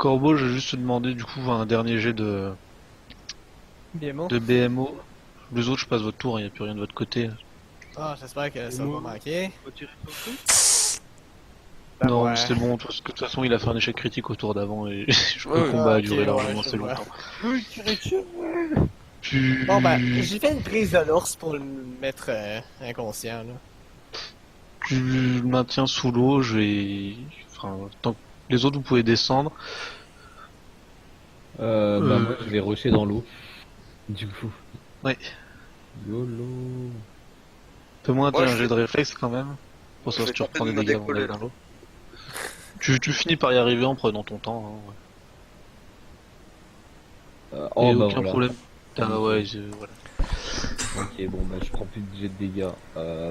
Corbeau, je vais juste te demander du coup un dernier jet BMO. de BMO. Les autres, je passe votre tour, il n'y a plus rien de votre côté. Ah, j'espère que ça va pas Momo, manquer. faut tirer sur le coup. Ben Non, mais ouais. c'est bon, parce que de toute façon, il a fait un échec critique au tour d'avant et le Ouais, ouais. combat Ah, a ok, duré ouais, largement je assez vois. longtemps. Oui, tirer dessus. Bon, ben, Tu, j'ai fait une prise de l'ours pour le mettre inconscient, là. tu le maintiens sous l'eau, je vais. Enfin, tant que les autres, vous pouvez descendre. Bah moi je vais rusher dans l'eau. Du coup. Ouais. YOLO. Fais-moi Moi, un je jet vais, de réflexe quand même. Pour je savoir vais si tu tenter reprends de des me dégâts avant décoller d'aller là. dans l'eau. Tu finis par y arriver en prenant ton temps. Hein, ouais. Oh Et bah aucun voilà. problème. Ah ouais, Nickel. voilà. Ok, bon bah je prends plus de jet de dégâts.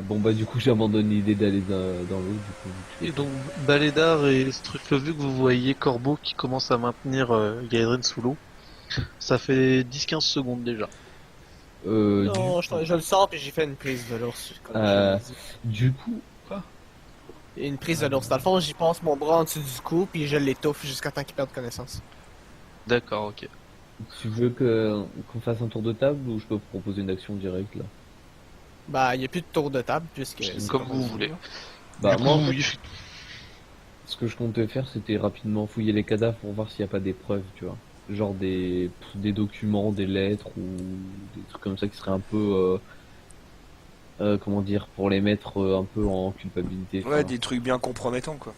Bon bah du coup j'abandonne l'idée d'aller dans l'eau du coup. Vu que je Et fais donc, Balédard et Struffle, vu que vous voyez Corbeau qui commence à maintenir Gaedren sous l'eau, ça fait 10-15 secondes déjà. ça. Non, je le sors puis j'ai fait une prise de l'ours, comme je l'ai Euh, dit. du coup, quoi? Et une prise de l'ours. Dans le fond, j'y passe mon bras en dessous du cou puis je l'étouffe jusqu'à temps qu'il perde connaissance. D'accord, ok. Tu veux que qu'on fasse un tour de table ou je peux proposer une action directe là? Bah, il y a plus de tour de table puisque C'est c'est comme pas vous rendu voulez. là. Bah Du coup, moi en fait, oui. ce que je comptais faire c'était rapidement fouiller les cadavres pour voir s'il n'y a pas des preuves, tu vois. Genre des documents, des lettres ou des trucs comme ça qui seraient un peu comment dire, pour les mettre un peu en culpabilité, tu Ouais, vois. des trucs bien compromettants, quoi.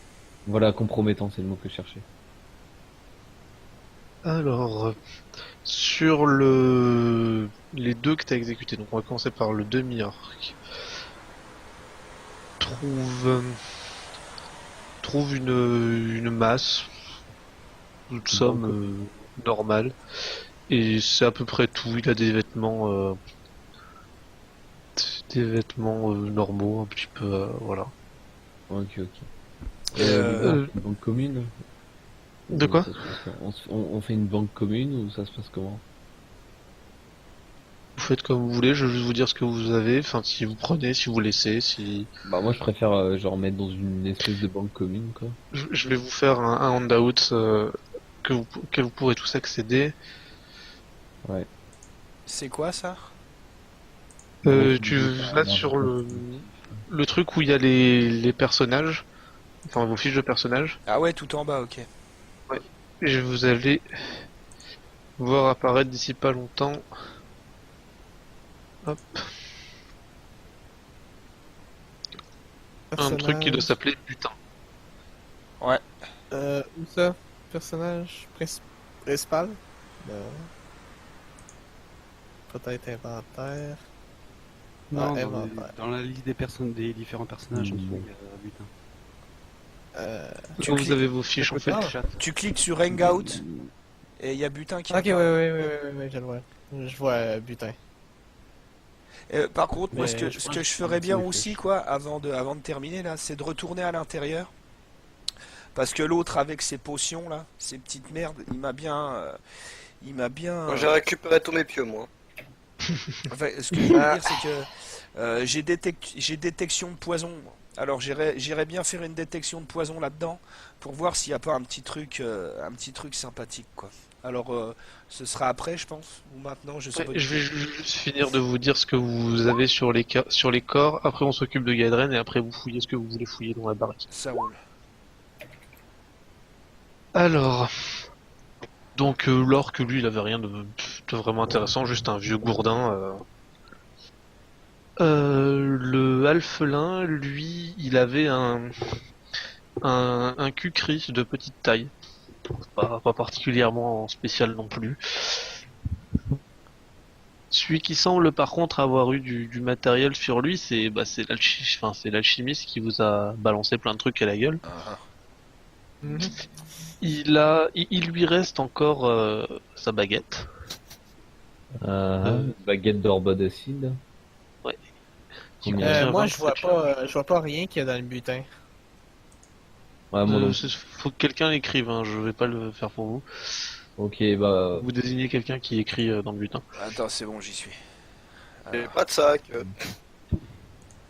Voilà, compromettant, c'est le mot que je cherchais. Alors, sur les deux que tu as exécutés, donc on va commencer par le demi-orc. Trouve, trouve une masse, une somme Donc, normale, et c'est à peu près tout. Il a des vêtements normaux, un petit peu, voilà. ok, ok. Et Les gars, on Euh, fait une banque commune? de Ou quoi? ça se passe comment? On fait une banque commune ou ça se passe comment? Vous faites comme vous voulez, je vais juste vous dire ce que vous avez, enfin si vous prenez, si vous laissez, si... Bah moi je préfère genre mettre dans une espèce de banque commune quoi. Je vais vous faire un handout que vous pourrez tous accéder. Ouais. c'est quoi ça? Tu vas sur le truc où il y a les personnages, enfin vos fiches de personnages, Ah ouais, tout en bas, ok. et vous allez voir apparaître d'ici pas longtemps, hop, un truc qui doit Personnage. s'appeler butin. Ouais. Où ça? Personnage principal? Non. Peut-être inventaire. Non, Ah, inventaire. dans la liste des personnes, des différents personnages, en dessous, Bon. il y a butin. Tu Quand vous cliques, avez vos fiches en Côté fait, chat. tu cliques sur Hangout et il y a butin qui Ok, ouais, apparaît. ouais, je le vois. Je vois butin. Par contre, moi, Mais ce je que pense je que ferais c'est bien les aussi, flèches. quoi, avant de terminer là, c'est de retourner à l'intérieur. Parce que l'autre avec ses potions là, ces petites merdes, il m'a bien. Moi, j'ai récupéré tous mes pieux, moi. Enfin, ce que je veux Ah. dire, c'est que j'ai détection de poison. Alors j'irais bien faire une détection de poison là-dedans pour voir s'il n'y a pas un petit truc sympathique, quoi. Alors ce sera après, je pense, ou maintenant, je sais ouais, pas du je tout. vais juste finir de vous dire ce que vous avez sur sur les corps, après on s'occupe de Gaedren, et après vous fouillez ce que vous voulez fouiller dans la baraque. Ça roule. Alors, donc l'orque, lui, il avait rien de vraiment intéressant, juste un vieux gourdin. Le alphelin, lui, il avait un cul-cri de petite taille, pas particulièrement spécial non plus. Celui qui semble par contre avoir eu du matériel sur lui, c'est l'alchimiste qui vous a balancé plein de trucs à la gueule. Ah, Mhm. Il lui reste encore sa baguette. Baguette d'orbe d'acide. Ouais. Qui Combien? contient Moi, 27 charges. je vois pas rien qu'il y a dans le butin. Ouais, moi non. Faut que quelqu'un l'écrive, hein, je vais pas le faire pour vous. Ok, bah Vous désignez quelqu'un qui écrit dans le butin. attends, c'est bon, j'y suis. J'ai Alors, pas de sac.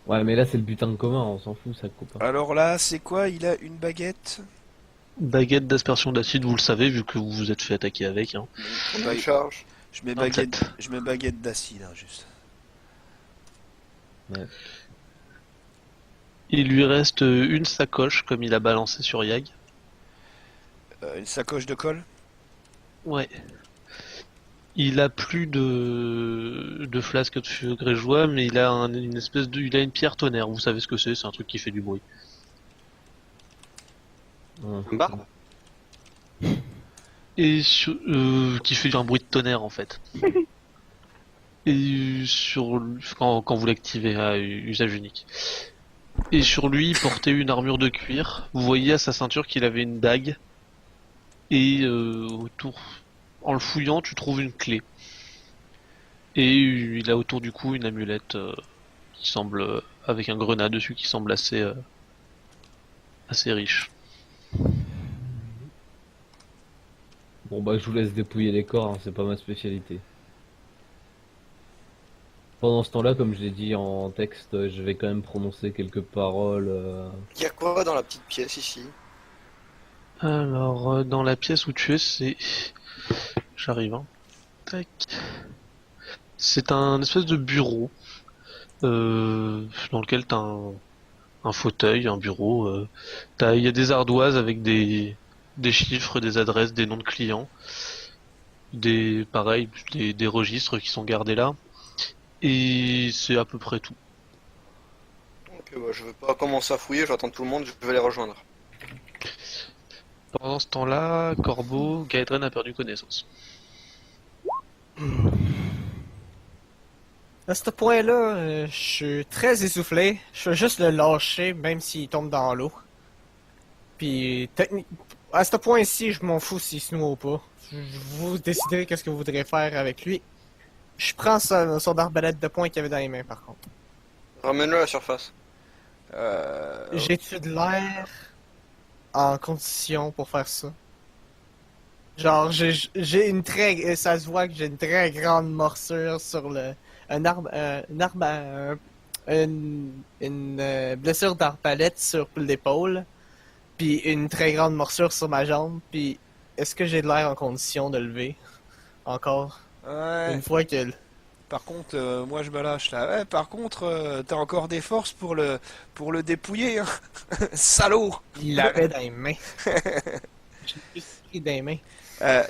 ouais, mais là c'est le butin commun, on s'en fout ça copain. alors là, c'est quoi? Il a une baguette. Baguette d'aspersion d'acide, vous le savez, vu que vous vous êtes fait attaquer avec. Hein. Combien de charge? Je mets 27. baguette d'acide, hein, juste. Il lui reste une sacoche, comme il a balancé sur Yag. Une sacoche de colle. Ouais. Il a plus de flasque de feu grégeois, mais il a une espèce de, il a une pierre tonnerre. Vous savez ce que c'est un truc qui fait du bruit. Un bar? Et qui fait un bruit de tonnerre en fait. Et quand vous l'activez à usage unique. Et sur lui, il portait une armure de cuir. Vous voyez à sa ceinture qu'il avait une dague. Et autour, en le fouillant, tu trouves une clé. Et il a autour du cou une amulette qui semble avec un grenat dessus qui semble assez riche. Bon bah je vous laisse dépouiller les corps, hein, c'est pas ma spécialité. Pendant ce temps-là, comme je l'ai dit en texte, je vais quand même prononcer quelques paroles. Il y a quoi dans la petite pièce ici? Alors, dans la pièce où tu es, c'est... J'arrive, hein. Tac. C'est un espèce de bureau dans lequel t'as un fauteuil, un bureau. Il y a des ardoises avec des chiffres, des adresses, des noms de clients. Pareil, des registres qui sont gardés là. Et c'est à peu près tout. Ok, bah, je vais pas commencer à fouiller, j'attends tout le monde, je vais les rejoindre. Pendant ce temps-là, Corbeau, Gaedren a perdu connaissance. À ce point-là, je suis très essoufflé. Je veux juste le lâcher, même s'il tombe dans l'eau. Puis, à ce point-ci, je m'en fous s'il se noie ou pas. Vous déciderez qu'est-ce que vous voudrez faire avec lui. Je prends son arbalète de poing qu'il avait dans les mains, par contre. Ramène-le à la surface. J'ai-tu de l'air en condition pour faire ça? Genre, j'ai une très... Ça se voit que j'ai une très grande morsure sur une blessure d'arbalète sur l'épaule, puis une très grande morsure sur ma jambe, puis est-ce que j'ai de l'air en condition de lever? Encore? Ouais. Une fois que... Par contre, moi je me lâche là. Ouais, par contre, t'as encore des forces pour le dépouiller, hein. Salaud. Il l'avait dans les mains. J'ai juste pris dans les mains.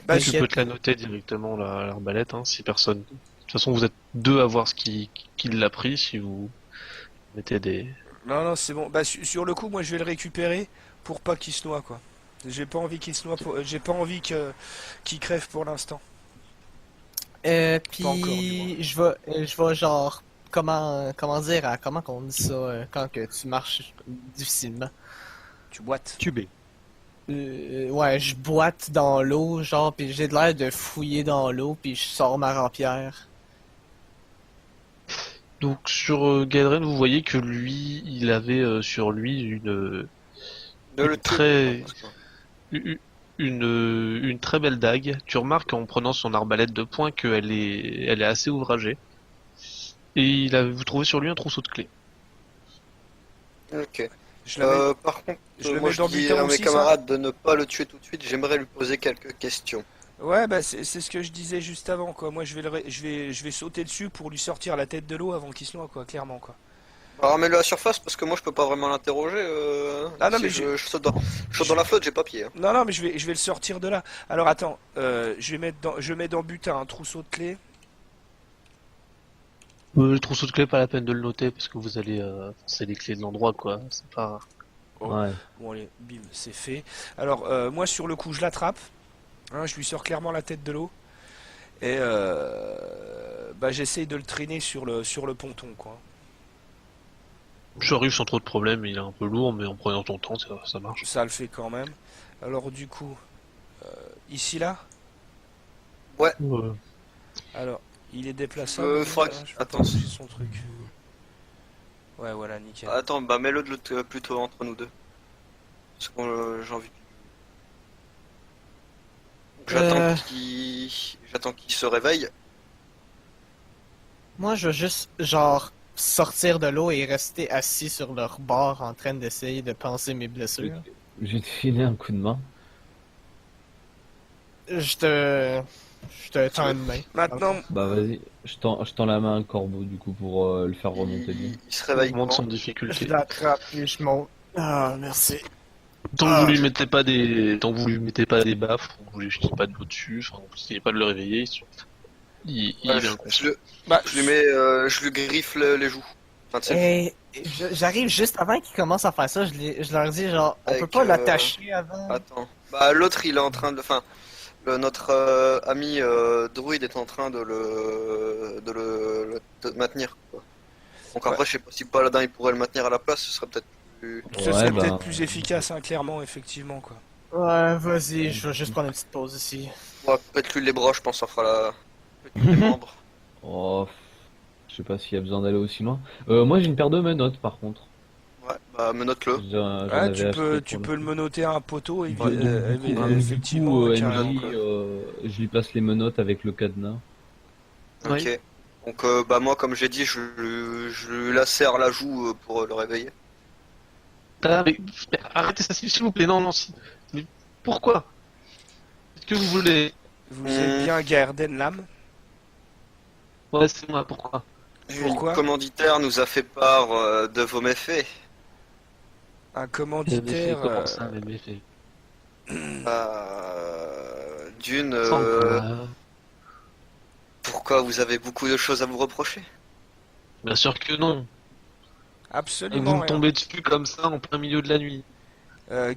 Bah, Tu peux te la noter directement, l'arbalète, hein, si personne... De toute façon, vous êtes deux à voir qui l'a pris, si vous mettez des... non, c'est bon. Bah, sur le coup, moi je vais le récupérer pour pas qu'il se noie, quoi. J'ai pas envie qu'il se noie, j'ai pas envie qu'il crève pour l'instant. Pas encore, du Puis je vais genre comment qu'on dit ça quand que tu marches difficilement. Tu boites. Tubé. Ouais, je boite dans l'eau, genre, puis j'ai de l'air de fouiller dans l'eau, puis je sors ma rapière. Donc sur Gaedren, vous voyez que lui, il avait sur lui De le très- tuer. une très belle dague. Tu remarques en prenant son arbalète de poing elle est assez ouvragée. Et vous trouvez sur lui un trousseau de clés. Ok. Je la mets- Par contre, je le moi mets je dans dis butin à mes aussi, ça camarades de ne pas le tuer tout de suite, j'aimerais lui poser quelques questions. Ouais, bah c'est ce que je disais juste avant, quoi. Moi je vais sauter dessus pour lui sortir la tête de l'eau avant qu'il se noie, quoi, clairement, quoi. Bah, ramène-le à la surface parce que moi je peux pas vraiment l'interroger. Ah non, si mais je saute dans la flotte, j'ai pas pied. Hein. Non, mais je vais le sortir de là. Alors attends, je mets dans butin un trousseau de clés. Le trousseau de clés, pas la peine de le noter parce que vous allez c'est les clés de l'endroit quoi. C'est pas. Oh. Ouais. Bon allez, bim, c'est fait. Alors moi sur le coup je l'attrape, hein, je lui sors clairement la tête de l'eau et bah j'essaye de le traîner sur le ponton, quoi. Tu arrives sans trop de problèmes, il est un peu lourd, mais en prenant ton temps, ça marche. Ça le fait quand même. Alors du coup, ici là, Ouais. alors il est déplaçable. faudra que- Hein, je vais attends. toucher son truc. Ouais, voilà, nickel. Attends, bah mets-le plutôt entre nous deux. Parce que j'ai envie. Euh. J'attends qu'il se réveille. Moi, je veux juste genre sortir de l'eau et rester assis sur leur bord en train d'essayer de penser mes blessures. Je vais te filer un coup de main. Je te tends une main. Maintenant, Bah vas-y, je tends la main à un corbeau du coup pour le faire remonter bien. Il se réveille Montre son quand Je difficulté. l'attrape puis je monte. Ah, merci. Tant que Ah. vous lui mettez pas tant que vous lui mettez pas des baffes, vous lui jetez pas de l'eau dessus, enfin, vous essayez pas de le réveiller, il est inconscient. bah, je lui mets, je lui griffe les joues. Enfin, tu sais, Et j'arrive juste avant qu'ils commencent à faire ça, je leur dis genre, on peut Avec, pas l'attacher avant. attends. Bah l'autre il est en train de, enfin, notre ami druide est en train de maintenir. Quoi. Donc après, Ouais. je sais pas si Paladin il pourrait le maintenir à la place, ce serait peut-être plus. ce Ouais, serait bah. peut-être plus efficace, hein, clairement, effectivement, quoi. Ouais, vas-y, je vais juste prendre une petite pause ici. Ouais, peut-être lui les bras, je pense, ça fera la. Peut-être lui les membres. Oh, je sais pas s'il y a besoin d'aller aussi loin. Moi j'ai une paire de menottes par contre. Ouais, bah menotte-le. J'en Ouais, avais tu acheté peux, pour tu le peux le coup. menotter à un poteau, Ouais, donc, du coup, effectivement, carrément, MJ, quoi. je lui passe les menottes avec le cadenas. Ok. Ouais. Donc bah moi, comme j'ai dit, je lui lacère la joue pour le réveiller. Ah, mais arrêtez ça s'il vous plaît, non, non, si. Mais pourquoi? Est-ce que vous voulez? Vous êtes bien Gaerden Lam? Ouais, c'est moi, pourquoi? Pourquoi Le commanditaire nous a fait part de vos méfaits. Un Mais commanditaire. comment ça, mes méfaits? D'une, Sans quoi? pourquoi vous avez beaucoup de choses à vous reprocher? Bien sûr que non. Vous Absolument me rien. tombez dessus comme ça en plein milieu de la nuit.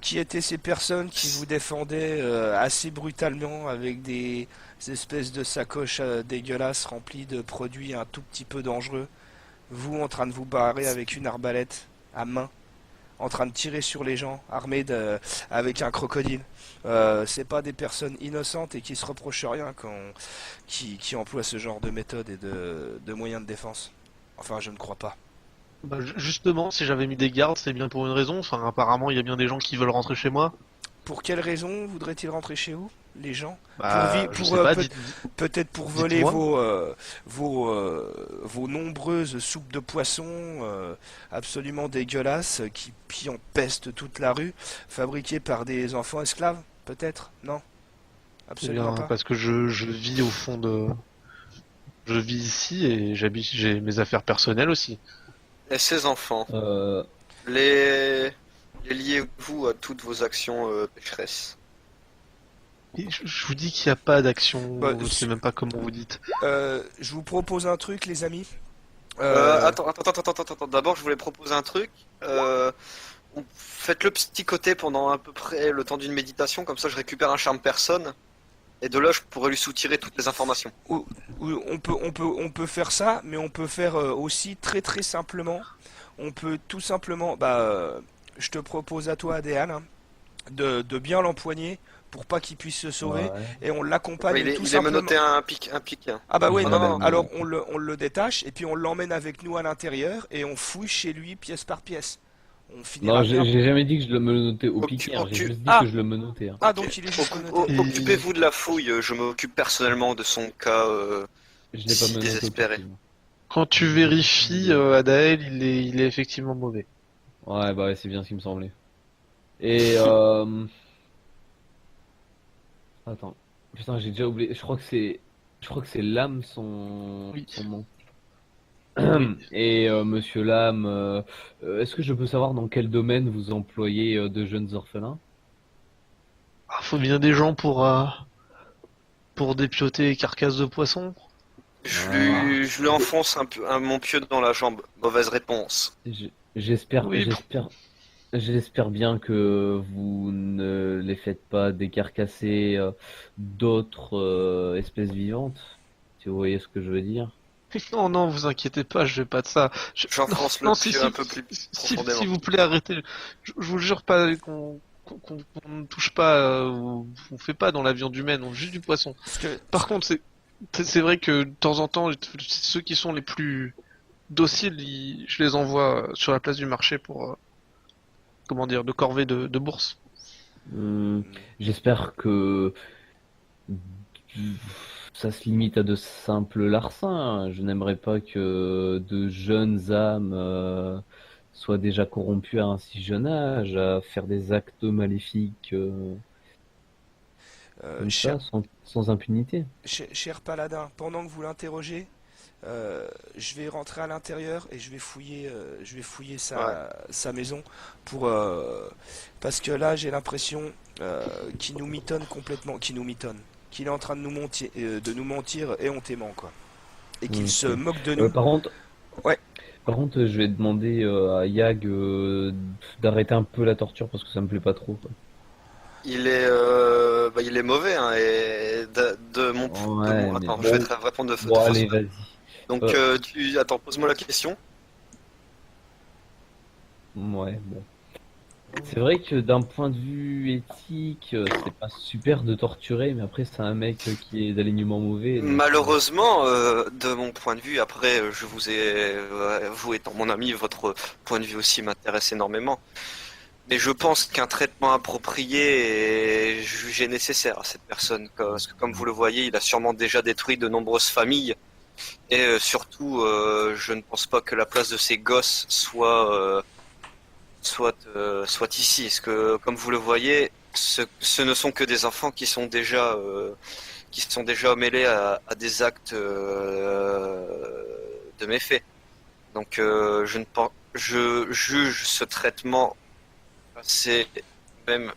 Qui étaient ces personnes qui vous défendaient assez brutalement avec des espèces de sacoches dégueulasses remplies de produits un tout petit peu dangereux? Vous en train de vous barrer avec une arbalète à main, en train de tirer sur les gens, avec un crocodile. C'est pas des personnes innocentes et qui se reprochent rien qui emploient ce genre de méthodes et de moyens de défense. Enfin, je ne crois pas. Bah, justement, si j'avais mis des gardes, c'est bien pour une raison. Enfin, apparemment, il y a bien des gens qui veulent rentrer chez moi. Pour quelle raison voudraient-ils rentrer chez vous, les gens? Bah, je Pour, sais pas, peut-être pour voler dites-moi. vos nombreuses soupes de poisson absolument dégueulasses qui empestent toute la rue, fabriquées par des enfants esclaves, peut-être? Non? C'est Absolument bien, pas. parce que je vis au fond de... Je vis ici et j'ai mes affaires personnelles aussi. Et ces enfants, Euh, les liez-vous à toutes vos actions pécheresses? Et je vous dis qu'il n'y a pas d'action, Bah, je sais même pas comment vous dites. Je vous propose un truc, les amis. Attends. D'abord, je voulais proposer un truc. Faites-le psychoter pendant à peu près le temps d'une méditation, comme ça je récupère un charme personne. Et de là, je pourrais lui soutirer toutes les informations. Oui, on peut faire ça, mais on peut faire aussi très très simplement. On peut tout simplement, je te propose à toi, Adéal, hein, de bien l'empoigner pour pas qu'il puisse se sauver, ouais. et on l'accompagne Il est, tout il est simplement. menotté à un pic. Ah bah oui, Je non, l'emmène, non, alors ouais. on le détache, et puis on l'emmène avec nous à l'intérieur, et on fouille chez lui pièce par pièce. On finira Non, bien. j'ai jamais dit que je le menottais au Occu- piquer, hein, j'ai occu- juste dit Ah que je le menottais. Hein. Ah, donc il est juste menotté. Occupez-vous de la fouille, je m'occupe personnellement de son cas Je l'ai pas si menotté au désespéré. piquer. Moi. Quand tu vérifies, Adael, il est effectivement mauvais. Ouais, bah ouais, c'est bien ce qui me semblait. Et attends. Putain, j'ai déjà oublié. Je crois que c'est Lame Oui. son nom. Oui. Et Monsieur Lame, est-ce que je peux savoir dans quel domaine vous employez de jeunes orphelins? Ah, faut bien des gens pour dépioter les carcasses de poissons. Je lui enfonce mon pieu dans la jambe. Mauvaise réponse. J'espère, Oui, j'espère bien que vous ne les faites pas décarcasser d'autres espèces vivantes. Si vous voyez ce que je veux dire. non, non, vous inquiétez pas, je vais pas de ça. J'enfonce Non, le si, pieu si, un peu plus profondément. s'il vous plaît, arrêtez. Je vous jure pas qu'on ne touche pas, on fait pas dans la viande humaine, on juste du poisson. Parce que, Par contre, c'est vrai que de temps en temps, ceux qui sont les plus dociles, je les envoie sur la place du marché pour, comment dire, de corvée de bourse. J'espère que ça se limite à de simples larcins. Je n'aimerais pas que de jeunes âmes soient déjà corrompues à un si jeune âge, à faire des actes maléfiques. Comme Cher, ça, sans impunité. cher paladin, pendant que vous l'interrogez, je vais rentrer à l'intérieur et je vais fouiller Ouais. sa maison pour parce que là j'ai l'impression qu'il nous mitonne complètement, qu'il est en train de nous mentir éhontément quoi, et qu'il se Ok. moque de nous. Par contre, Ouais. je vais demander à Yag d'arrêter un peu la torture parce que ça me plaît pas trop, quoi. Il est mauvais, hein, et Ouais, mais attends, je vais bon, te répondre bon, de allez, façon. vas-y. Donc, Euh, attends, pose-moi la question. ouais, bon. C'est vrai que d'un point de vue éthique, c'est pas super de torturer, mais après, c'est un mec qui est d'alignement mauvais, donc. Malheureusement, de mon point de vue, après, je vous ai, vous étant mon ami, votre point de vue aussi m'intéresse énormément. Mais je pense qu'un traitement approprié est jugé nécessaire à cette personne, parce que comme vous le voyez, il a sûrement déjà détruit de nombreuses familles, et surtout, je ne pense pas que la place de ces gosses soit ici, parce que comme vous le voyez, ce ne sont que des enfants qui sont déjà mêlés à des actes de méfaits. Donc, je juge ce traitement assez même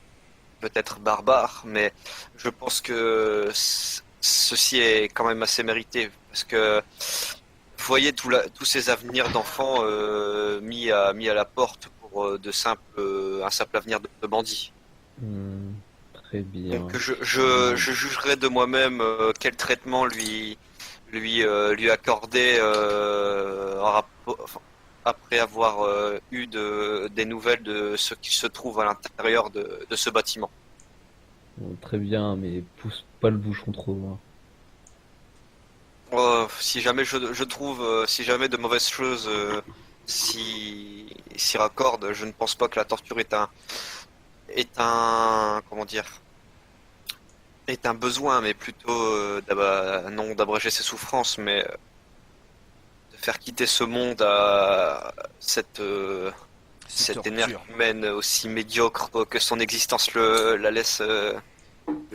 peut-être barbare, mais je pense que ceci est quand même assez mérité parce que vous voyez tous ces avenirs d'enfants mis à la porte pour un simple avenir de bandit. Hmm, très bien. Donc je jugerai de moi-même quel traitement lui accorder enfin, après avoir des nouvelles de ce qui se trouve à l'intérieur de ce bâtiment. Bon, très bien, mais pousse pas le bouchon trop loin. Si jamais si jamais de mauvaises choses s'y raccordent, je ne pense pas que la torture comment dire, est un besoin, mais plutôt non d'abréger ses souffrances, mais de faire quitter ce monde à C'est cet torture. énergumène aussi médiocre que son existence la laisse le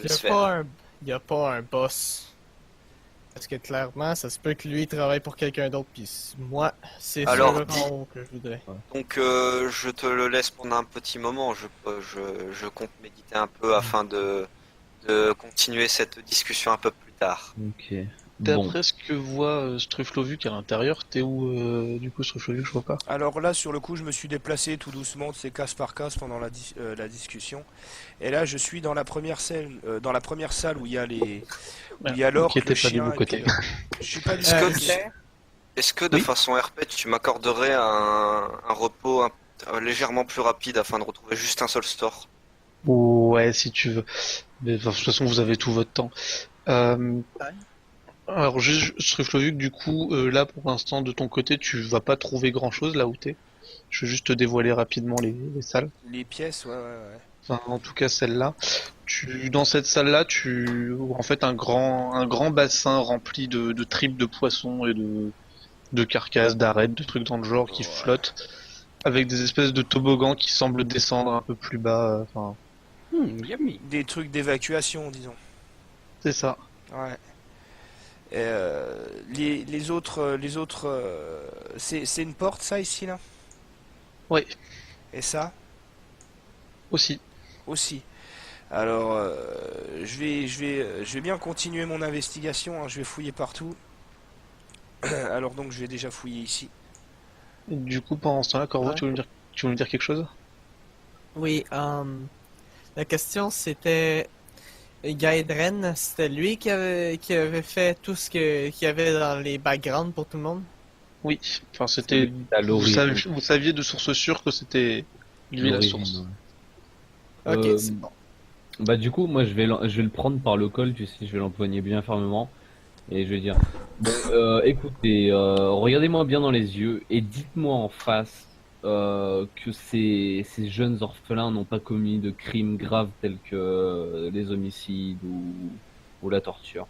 Y a laisse faire. pas un, y a pas un boss. Parce que clairement, ça se peut que lui travaille pour quelqu'un d'autre, puis moi, c'est sur Alors, le rang que je voudrais. Donc je te le laisse pendant un petit moment. Je compte méditer un peu afin de continuer cette discussion un peu plus tard. Ok. Bon, D'après ce que voit Struflovuk à l'intérieur, t'es où du coup Struflovuk, je vois pas. Alors là, sur le coup, je me suis déplacé tout doucement, c'est case par case pendant la discussion. Et là, je suis dans la première salle où il y a où il y a l'orque, Ok, le t'es pas du chien bon et puis côté. je suis pas du Est-ce tout. que, est-ce que de Oui. façon RP, tu m'accorderais un repos légèrement plus rapide afin de retrouver juste un seul store? Ouais, si tu veux. Mais enfin, de toute façon, vous avez tout votre temps. Euh, alors, juste Struflovuk, du coup, là pour l'instant, de ton côté, tu vas pas trouver grand-chose là où t'es. Je vais juste te dévoiler rapidement les salles. Les pièces, ouais, ouais, ouais. Enfin, en tout cas celle-là. Dans cette salle-là, tu ouvres en fait un grand bassin rempli de tripes de poissons et de carcasses, d'arêtes, de trucs dans le genre qui Ouais. flottent, avec des espèces de toboggans qui semblent descendre un peu plus bas. Enfin, Yummy. Des trucs d'évacuation, disons. c'est ça. Ouais. Et, les autres, c'est une porte, ça, ici, là? Ouais, Et ça? aussi. Aussi. Alors, je vais bien continuer mon investigation, hein, je vais fouiller partout. Alors donc, je vais déjà fouiller ici. Et du coup, pendant ce temps-là, Corvo, Ouais. tu veux me dire quelque chose? Oui, la question c'était Gaedren, c'était lui qui avait fait tout qu'il y avait dans les backgrounds pour tout le monde? Oui. Enfin, c'est c'était. lui à l'origine. Vous saviez de source sûre que c'était lui la source. L'origine, ouais. Ok, Euh, c'est bon. Bah du coup, moi je vais le prendre par le col, tu sais, je vais l'empoigner bien fermement et je vais dire, bon, écoutez, regardez-moi bien dans les yeux et dites-moi en face que ces jeunes orphelins n'ont pas commis de crimes graves tels que les homicides ou la torture.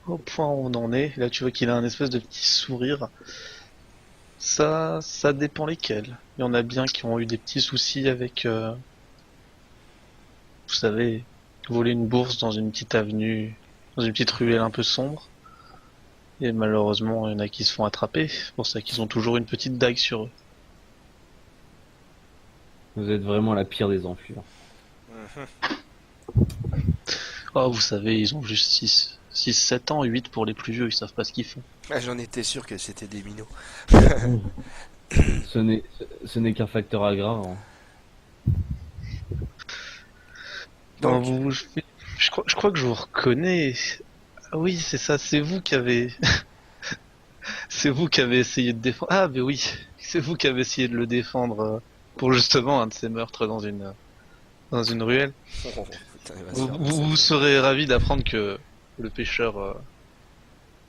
Au point où on en est, là tu vois qu'il a un espèce de petit sourire. Ça dépend lesquels. Il y en a bien qui ont eu des petits soucis avec, vous savez, volé une bourse dans une petite avenue, dans une petite ruelle un peu sombre. Et malheureusement, il y en a qui se font attraper. C'est pour ça qu'ils ont toujours une petite dague sur eux. Vous êtes vraiment la pire des enflures. Oh, vous savez, ils ont juste 7 ans, 8 pour les plus vieux, ils savent pas ce qu'ils font. Ah, j'en étais sûr que c'était des minots. Ce n'est qu'un facteur aggravant. Non, Donc, je crois que je vous reconnais. Ah oui, c'est ça, c'est vous qui avez... c'est vous qui avez essayé de défendre... Ah, mais oui, c'est vous qui avez essayé de le défendre pour justement un de ces meurtres dans une ruelle. oh, putain, il va se Vous, faire vous, massacrer. vous serez ravi d'apprendre que le pêcheur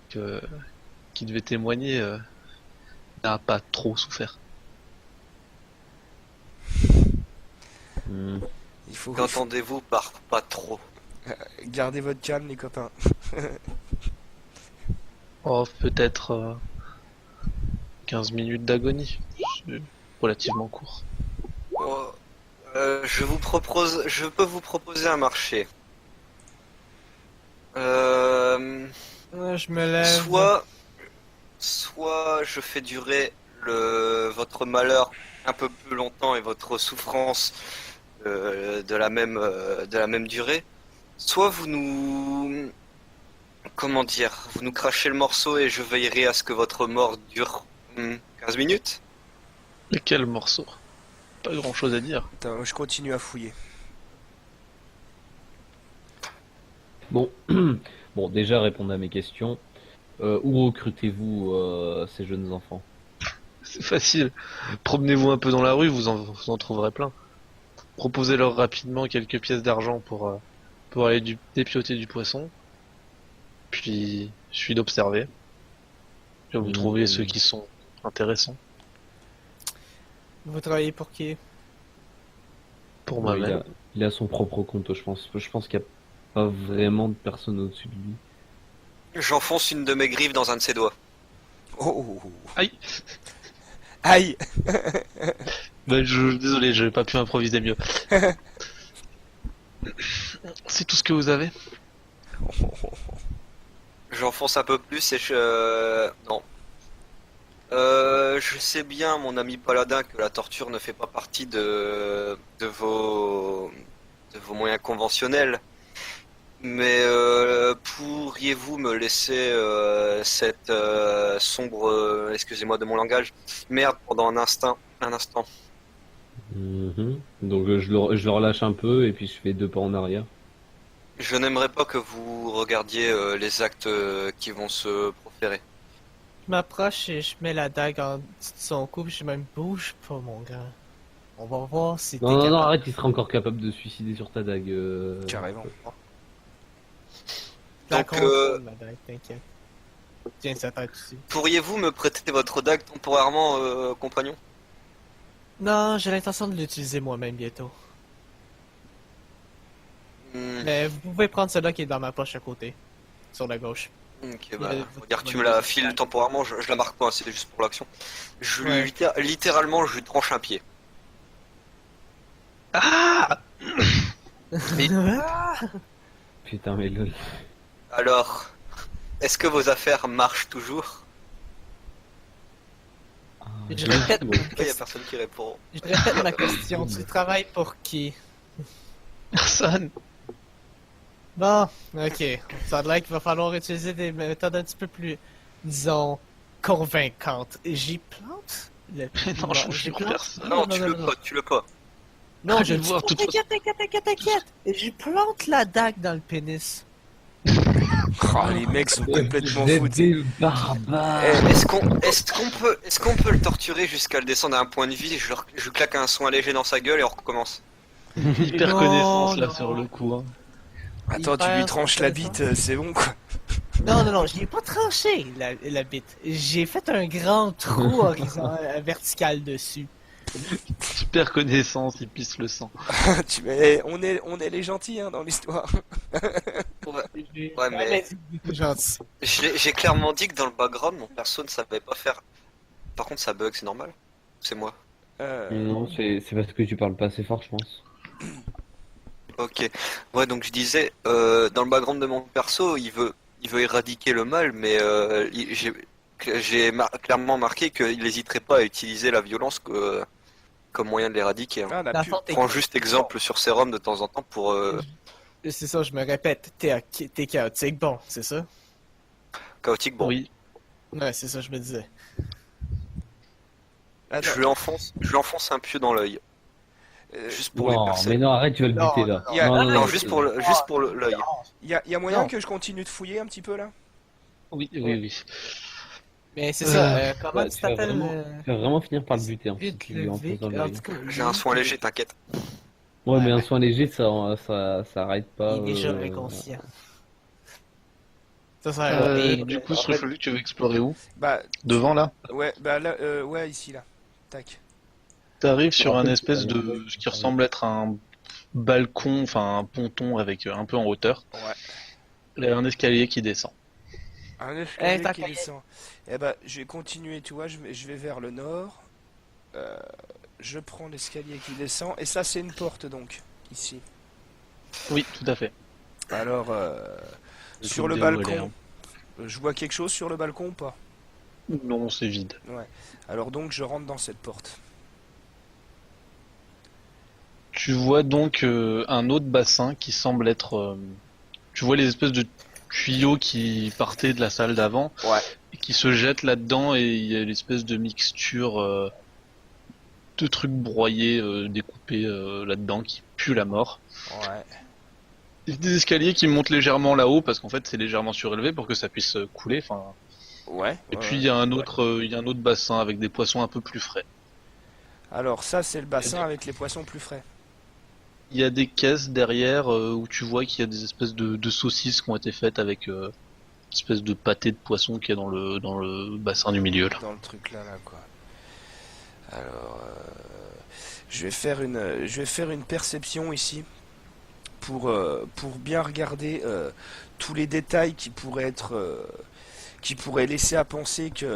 qui devait témoigner n'a pas trop souffert. Hmm. Il faut Qu'entendez-vous par pas trop? garder votre calme, les copains. Oh, peut-être 15 minutes d'agonie. C'est relativement court. Oh, je peux vous proposer un marché. Ouais, je me lève. Soit je fais durer votre malheur un peu plus longtemps et votre souffrance de la même durée, soit vous nous crachez le morceau et je veillerai à ce que votre mort dure 15 minutes. Mais quel morceau? Pas grand chose à dire. Attends, je continue à fouiller. Bon, bon, déjà répondre à mes questions. Où recrutez-vous ces jeunes enfants? C'est facile. Promenez-vous un peu dans la rue, vous en trouverez plein. Proposez-leur rapidement quelques pièces d'argent pour aller dépioter du poisson. Puis, je suis d'observer. Puis vous trouvez ceux qui sont intéressants. Vous travaillez pour qui? Pour Ouais, moi-même. il a son propre compte, je pense. Je pense qu'il n'y a pas vraiment de personne au-dessus de lui. J'enfonce une de mes griffes dans un de ses doigts. Oh, Aïe! aïe. Désolé, j'ai pas pu improviser mieux. C'est tout ce que vous avez? J'enfonce un peu plus et non. Je sais bien, mon ami paladin, que la torture ne fait pas partie de vos moyens conventionnels. Mais pourriez-vous me laisser cette sombre, excusez-moi de mon langage, merde pendant un instant? Mhm. Donc je le relâche un peu et puis je fais 2 pas en arrière. Je n'aimerais pas que vous regardiez les actes qui vont se proférer. Je m'approche et je mets la dague en dessous de son cou, puis je même bouge pas, mon grand. On va voir si t'es Non, non, non, capable. arrête, il sera encore capable de se suicider sur ta dague. Carrément. La Donc, contrôle, la dague, t'inquiète. Tiens, sa tête aussi. Pourriez-vous me prêter votre dague temporairement, compagnon? Non, j'ai l'intention de l'utiliser moi-même bientôt. Mais vous pouvez prendre celle-là qui est dans ma poche à côté. Sur la gauche. Ok, bah, votre regarde, tu me bonne la idée. files temporairement, je la marque pas, c'est juste pour l'action. Ouais. Littéralement, je lui tranche un pied. Ah! Putain, mais lol. Alors, est-ce que vos affaires marchent toujours? Ah, Je répète, bon. Pourquoi y a personne qui répond? je répète ma question. Tu travailles pour qui? Personne. Bon, ok. Ça a l'air qu'il va falloir utiliser des méthodes un petit peu plus, disons, convaincantes. J'y plante? Non, je j'y jure personne. Non, tu le pas. Non, je Allez le voir, tue. de toute T'inquiète. J'y plante la dague dans le pénis. Oh, les mecs sont complètement Vous êtes fous. des barbares. Est-ce qu'on peut le torturer jusqu'à le descendre à un point de vie? Je lui claque un soin léger dans sa gueule et on recommence. Hyper Non, connaissance là non. sur le coup. Hein. Attends, tu lui Hyper tranches la intéressant. bite, c'est bon quoi. Non, j'y ai pas tranché la bite. J'ai fait un grand trou vertical dessus. Super connaissance, il pisse le sang. On est les gentils hein, dans l'histoire. Ouais, mais C'est gentil. j'ai clairement dit que dans le background, mon perso ne savait pas faire. Par contre, ça bug, c'est normal. C'est moi. Non, c'est parce que tu parles pas assez fort, je pense. Ok. Ouais, donc je disais, dans le background de mon perso, il veut éradiquer le mal, mais clairement marqué qu'il n'hésiterait pas à utiliser la violence comme moyen de l'éradiquer. Hein. Ah, la Dans le pu- fond, t'es- Prends juste exemple sur Serum de temps en temps pour. C'est ça, je me répète, t'es chaotique, bon, c'est ça? Chaotique, bon. Oui. Ouais, c'est ça, je me disais. Attends, Je lui enfonce un pieu dans l'œil. Juste pour lui Non, percer. mais non, arrête, tu vas le Non, buter là. il y a- Non, Non, juste pour l'œil. y a moyen Non. que je continue de fouiller un petit peu là? Oui, oui, oui. Mais c'est ça, comment Ouais, tu t'appelles? Tu vas vraiment finir par le buter. Hein, si Vite, tu lui le enfonces Vic, dans en l'œil. tout cas, J'ai un soin léger, t'inquiète. Ouais, mais Ouais. un soin léger, ça arrête pas. Il est déjà euh, inconscient. Ça sert à rien. Du coup, sur le flux, tu veux explorer où? Bah, Devant là? ouais, bah là, ouais, ici là. Tac. T'arrives sur En un fait, espèce de ce qui ressemble être un balcon, enfin un ponton avec un peu en hauteur. Ouais. Et un escalier qui descend. Un escalier t'as qui qu'à y descend. Eh ben, je vais continuer, tu vois, je vais vers le nord. Je prends l'escalier qui descend. Et ça, c'est une porte donc, ici. Oui, tout à fait. Alors, sur le Des balcon, volets, hein. je vois quelque chose sur le balcon ou pas? Non, c'est vide. Alors donc, je rentre dans cette porte. Tu vois donc un autre bassin qui semble être. Tu vois les espèces de tuyaux qui partaient de la salle d'avant Ouais. et qui se jettent là-dedans et il y a l'espèce de mixture de trucs broyés, découpés là-dedans qui pue la mort. Ouais. Et des escaliers qui montent légèrement là-haut parce qu'en fait c'est légèrement surélevé pour que ça puisse couler. Enfin. Ouais. Et ouais, puis il ouais. y a un autre, il y a un autre bassin avec des poissons un peu plus frais. Alors ça, c'est le bassin avec les poissons plus frais. Il y a des caisses derrière où tu vois qu'il y a des espèces de saucisses qui ont été faites avec une espèce de pâté de poisson qui est dans le bassin du milieu là. Dans le truc là, quoi. Alors, je vais faire une perception ici pour bien regarder tous les détails qui pourraient laisser à penser qu'il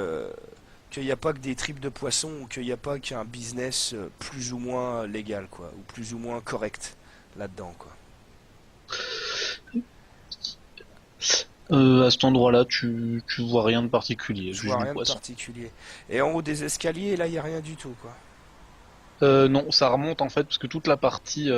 n'y a pas que des tripes de poisson ou qu'il n'y a pas qu'un business plus ou moins légal, quoi, ou plus ou moins correct là-dedans, quoi. À cet endroit-là, tu vois rien de particulier, Je juste vois du rien de poisson. particulier. Et en haut des escaliers, là, il n'y a rien du tout, quoi. Non, ça remonte en fait parce que toute la partie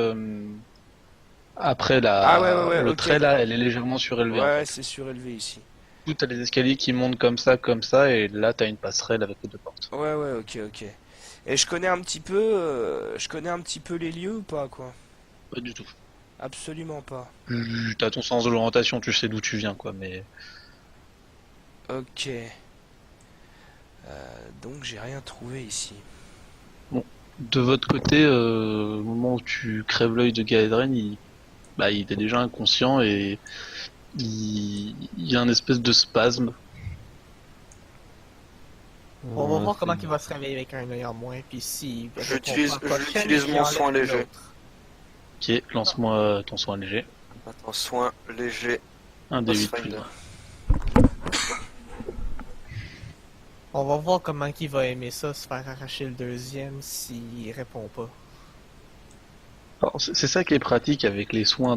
après Ah ouais, le ok. trait là, elle est légèrement surélevée. En Ouais, fait. c'est surélevé ici. Du coup, t'as les escaliers qui montent comme ça, et là t'as une passerelle avec les deux portes. Ouais, ok. Et je connais un petit peu les lieux ou pas, quoi? Pas du tout. Absolument pas. T'as ton sens de l'orientation, tu sais d'où tu viens quoi, mais Ok. Donc j'ai rien trouvé ici. de votre côté, au moment où tu crèves l'œil de Gaedren, il est déjà inconscient et il y a un espèce de spasme. On va Ouais, voir comment c'est- il va se réveiller avec un œil en moins, puis si... J'utilise mon soin léger. Ok, lance-moi ton soin léger. Attends, soin léger. Un des 8 Pathfinder. On va voir comment il va aimer ça, se faire arracher le deuxième s'il répond pas. Alors, c'est ça qui est pratique avec les soins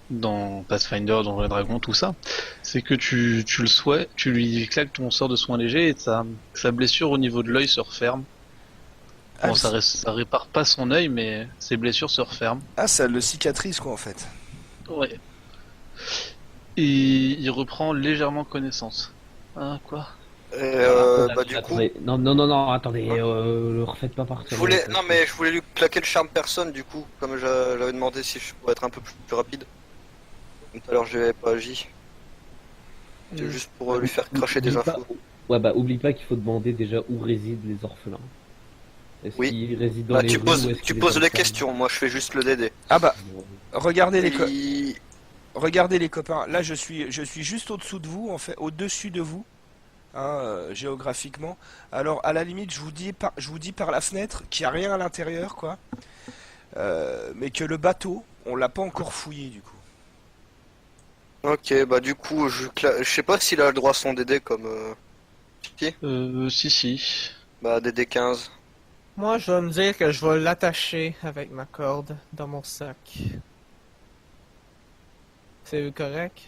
dans Pathfinder, dans le dragon, tout ça. C'est que tu le souhaites, tu lui claques ton sort de soin léger et sa blessure au niveau de l'œil se referme. Bon, Ah, ça répare pas son œil, mais ses blessures se referment. Ah, ça le cicatrise, quoi, en fait. Ouais. Et il reprend légèrement connaissance. Hein, quoi? Du coup, Attendez, non, attendez, le refaites pas partir. je voulais lui claquer le charme personne du coup, comme j'avais demandé si je pouvais être un peu plus rapide. Tout à l'heure, j'avais pas agi. C'était juste pour lui faire cracher des Oublie pas- infos. Ouais, bah oublie pas qu'il faut demander déjà où résident les orphelins. Est-ce Oui. qu'ils résident dans Bah, les tu rues poses, ou est-ce tu qu'ils poses les les enferment questions, moi je fais juste le DD. Ah bah, Bon. regardez Il- regardez les copains. Là, je suis juste au-dessous de vous, en fait, au-dessus de vous, hein, géographiquement. Alors, à la limite, je vous dis par la fenêtre qu'il n'y a rien à l'intérieur, quoi. Mais que le bateau, on l'a pas encore fouillé, du coup. Ok, bah du coup, je sais pas s'il a le droit à son DD comme... Si. Si. Bah DD 15. Moi, je vais me dire que je vais l'attacher avec ma corde dans mon sac. C'est correct?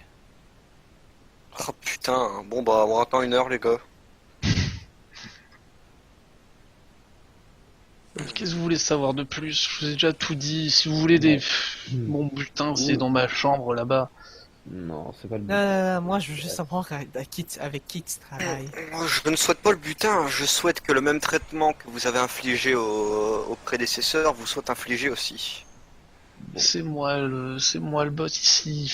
Oh putain, bon bah on attend 1 heure les gars. Qu'est-ce que vous voulez savoir de plus? Je vous ai déjà tout dit. Si vous voulez des... Mon butin, c'est dans ma chambre là-bas. Non, c'est pas le but. Non, non, non, moi, je veux juste savoir avec qui tu travailles. Moi, je ne souhaite pas le butin, je souhaite que le même traitement que vous avez infligé aux prédécesseurs vous soit infligé aussi. C'est moi le boss ici.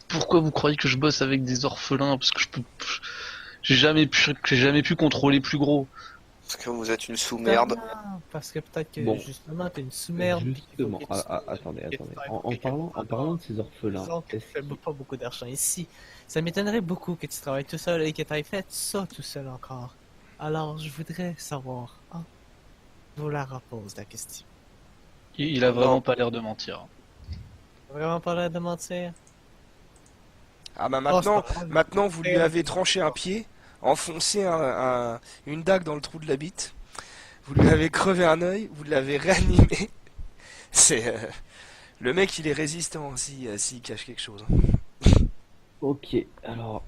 Pourquoi vous croyez que je bosse avec des orphelins? Parce que j'ai jamais pu contrôler plus gros. Parce que vous êtes une sous-merde. Non, parce que peut-être que Bon. justement, t'es une sous-merde. puis qu'il faut Justement, que tu- attendez. que tu travailles pour En parlant de ces orphelins, Disons que tu est-ce fais pas beaucoup d'argent ici. Ça m'étonnerait beaucoup que tu travailles tout seul et que tu aies fait ça tout seul encore. Alors, je voudrais savoir. Hein? Je vous la repose la question. Il a Non. vraiment pas l'air de mentir. Vraiment pas l'air de mentir? Ah bah Oh, c'est maintenant, pas grave. maintenant vous lui avez tranché un pied, enfoncé une dague dans le trou de la bite, vous lui avez crevé un œil, vous l'avez réanimé. C'est le mec, il est résistant s'il cache quelque chose. Ok, alors,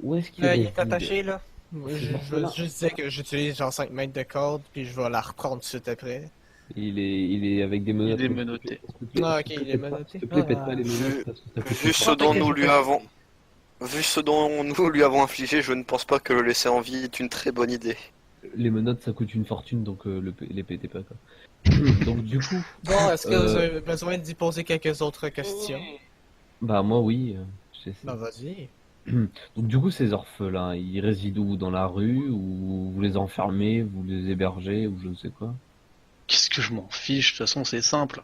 où est-ce qu'il Il réside est attaché là. Moi, C'est je orphelin. veux juste dire que j'utilise genre 5 mètres de corde, puis je vais la reprendre tout de suite après. Il est avec des menottes. Il est menotté. S'il te plaît, Ah, s'il ok, te il est plaît, pas- menotté. S'il te plaît, pète Ah. pas les menottes parce que ça coûte Vu trop ce cher. dont t'inquiète, nous je lui vais- avons... Vu ce dont nous lui avons infligé, je ne pense pas que le laisser en vie est une très bonne idée. Les menottes ça coûte une fortune donc les pétez pas quoi. Donc du coup, Bon, est-ce que vous Euh, avez besoin d'y poser quelques autres questions? bah moi oui, j'essaie. Bah vas-y. Donc du coup ces orphelins, ils résident où? Dans la rue ou vous les enfermez, vous les hébergez ou je ne sais quoi? Qu'est-ce que je m'en fiche? De toute façon, c'est simple.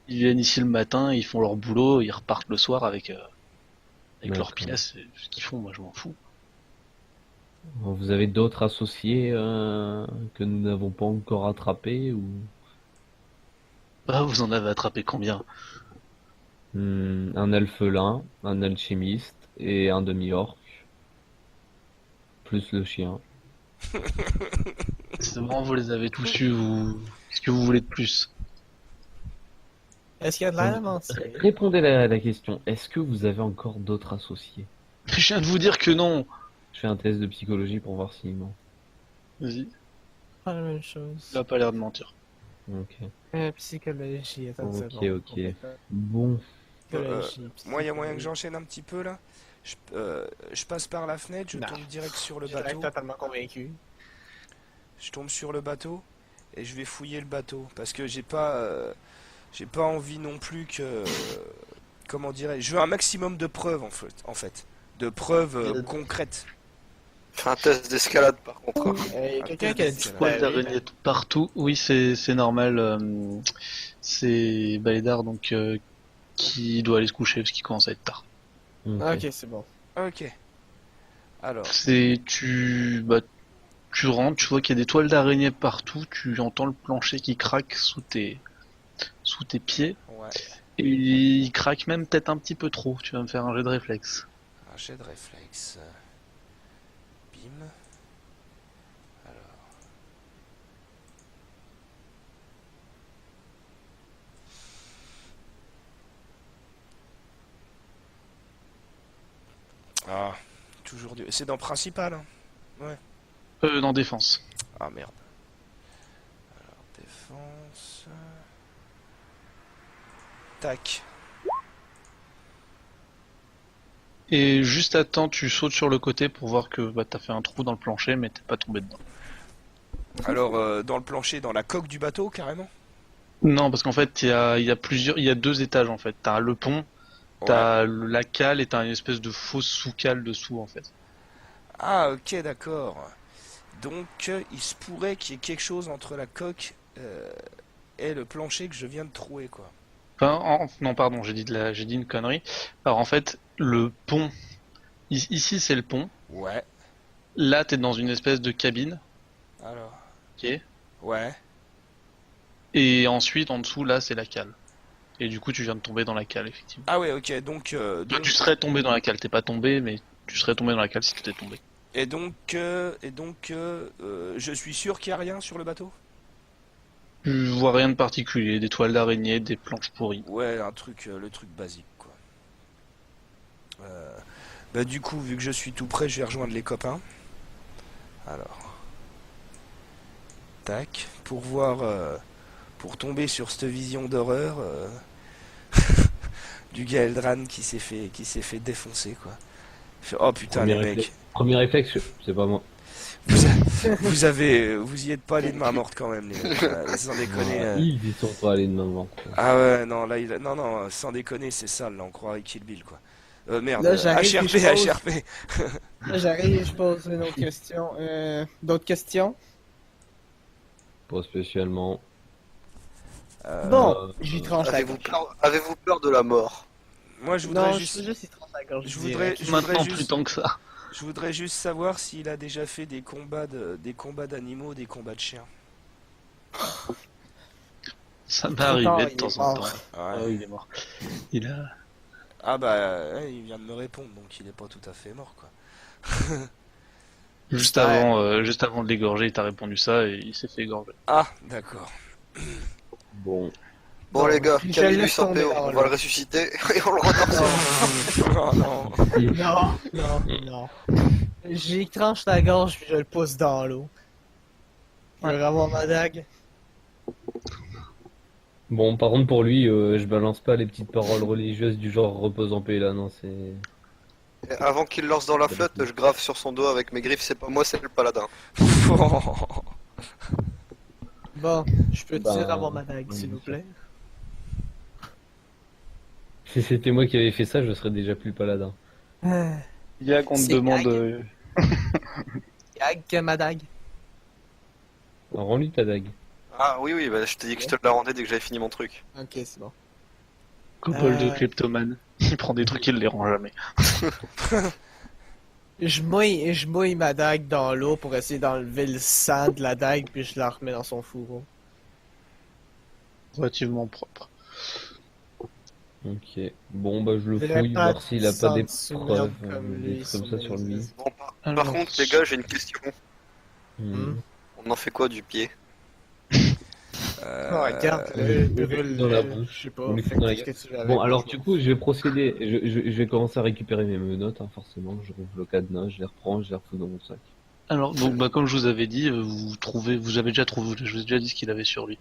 Ils viennent ici le matin, ils font leur boulot, ils repartent le soir avec leur D'accord. pièce. C'est ce qu'ils font, moi je m'en fous. Vous avez d'autres associés que nous n'avons pas encore attrapés ou Ah, vous en avez attrapé combien? un elfelin, un alchimiste et un demi-orc, plus le chien. C'est bon, vous les avez tous eus, vous... Qu'est-ce que vous voulez de plus? Est-ce qu'il y a de l'air à mentir? Répondez à la question. Est-ce que vous avez encore d'autres associés? Je viens de vous dire que non! Je fais un test de psychologie pour voir s'il ment. Vas-y, Pas la même chose. il a pas l'air de mentir. Ok. Psychologie, attends Ok, une seconde. ok. Bon. Psychologie, Moi, il y a moyen que j'enchaîne un petit peu là. Je passe par la fenêtre, je Non. tombe direct sur le Je suis bateau. totalement convaincu. Je tombe sur le bateau et je vais fouiller le bateau parce que j'ai pas envie non plus que comment dirais-je, je veux un maximum de preuves en fait, de preuves concrètes. Fais un test d'escalade par contre. Quelqu'un qui a test disparu. Poils d'araignée partout, oui, c'est normal. C'est Balédard donc qui doit aller se coucher parce qu'il commence à être tard. Ok. Ah, ok, c'est bon. Ok. Alors, Tu rentres, tu vois qu'il y a des toiles d'araignée partout, tu entends le plancher qui craque sous tes pieds ouais, et il craque même peut-être un petit peu trop. Tu vas me faire un jet de réflexe. un jet de réflexe. Bim. Alors. Ah, toujours du. C'est dans principal, hein. Dans défense. Ah merde. Alors, défense. Tac. Et juste à temps, tu sautes sur le côté pour voir que t'as fait un trou dans le plancher, mais t'es pas tombé dedans. Alors, dans le plancher, dans la coque du bateau, carrément. Non, parce qu'en fait, il y a 2 étages en fait. T'as le pont, Ouais. t'as la cale et t'as une espèce de fausse sous-cale dessous en fait. Ah, ok, d'accord. Donc, il se pourrait qu'il y ait quelque chose entre la coque et le plancher que je viens de trouer, quoi. Enfin, non, pardon, j'ai dit une connerie. Alors en fait, le pont, ici c'est le pont. Ouais. Là, t'es dans une espèce de cabine, Alors. ok. Ouais. Et ensuite, en dessous, là, c'est la cale. Et du coup, tu viens de tomber dans la cale, effectivement. Ah ouais, ok. Donc, Enfin, tu serais tombé dans la cale, t'es pas tombé, mais tu serais tombé dans la cale si tu étais tombé. et donc, je suis sûr qu'il y a rien sur le bateau. Je vois rien de particulier, des toiles d'araignée, des planches pourries. Ouais, un truc, le truc basique, quoi. Bah, du coup, vu que je suis tout prêt, je vais rejoindre les copains. Alors. Tac. Pour voir. Pour tomber sur cette vision d'horreur. Du Gaeldran qui s'est fait défoncer, quoi. Oh putain, les mecs. Premier réflexe, c'est pas moi. Vous y êtes pas allés de main morte quand même, les mecs. Sans déconner. Ils y sont pas allés de main morte. Ah ouais, non, là, non, sans déconner, c'est sale, là, on croirait Kill Bill, quoi. Merde, Là, j'arrive, HRP, puis je pose. HRP. Là, j'arrive, je pose une autre question. D'autres questions? Pas spécialement. Bon, euh, j'y tranche la gorge. Avez-vous peur de la mort? Moi, je voudrais Non, juste, juste il tranche la gorge. je direct. voudrais Maintenant, juste- plus tant que ça. je voudrais juste savoir s'il a déjà fait des combats d'animaux, des combats de chiens. Ça m'est Trop arrivé tard, de il est temps en temps. mort. Ah oui, il est mort. Il a... Ah bah, ouais, il vient de me répondre, donc il est pas tout à fait mort, quoi. Juste Ouais. juste avant de l'égorger, il t'a répondu ça et il s'est fait égorger. Ah, d'accord. Bon. Bon, Bon, les gars, je le Camillus laisse en tomber PO, dans on l'eau. va le ressusciter et on le retorse. Oh non. Non. J'y tranche la gorge puis je le pousse dans l'eau. Je vais avoir ma dague. Bon, par contre, pour lui, je balance pas les petites paroles religieuses du genre repose en paix là, non, c'est. Et avant qu'il lance dans la flotte, je grave sur son dos avec mes griffes, c'est pas moi, c'est le paladin. Bon, je peux Bah, avoir ma dague, s'il vous plaît. Si c'était moi qui avais fait ça, je serais déjà plus paladin. Yag, on te C'est demande. Yag. Dague, ma dague. Alors, rends-lui ta dague. Ah oui, bah, je t'ai dit que je te la rendais dès que j'avais fini mon truc. Ok, c'est bon. Copole de kleptomane. Il prend des trucs, il les rend jamais. Je mouille ma dague dans l'eau pour essayer d'enlever le sang de la dague, puis je la remets dans son fourreau. Relativement propre. Ok. Bon, bah, je le Je dirais fouille, pas voir s'il a pas des sans sous preuves, merde comme des lui, trucs comme ça sur lui. Bon, par Alors, contre, les gars, j'ai une question. Hmm. On en fait quoi du pied? Oh, regarde, on lui brûle fout dans la bouche. je sais pas, On lui fais fout dans la ce que tu veux avec. Bon, alors du coup, je vais procéder. Je vais commencer à récupérer mes menottes, hein, forcément. Je rouvre le cadenas, je les reprends, je les refous dans mon sac. Alors, donc, bah, comme je vous avais dit, vous avez déjà trouvé, je vous ai déjà dit ce qu'il avait sur lui.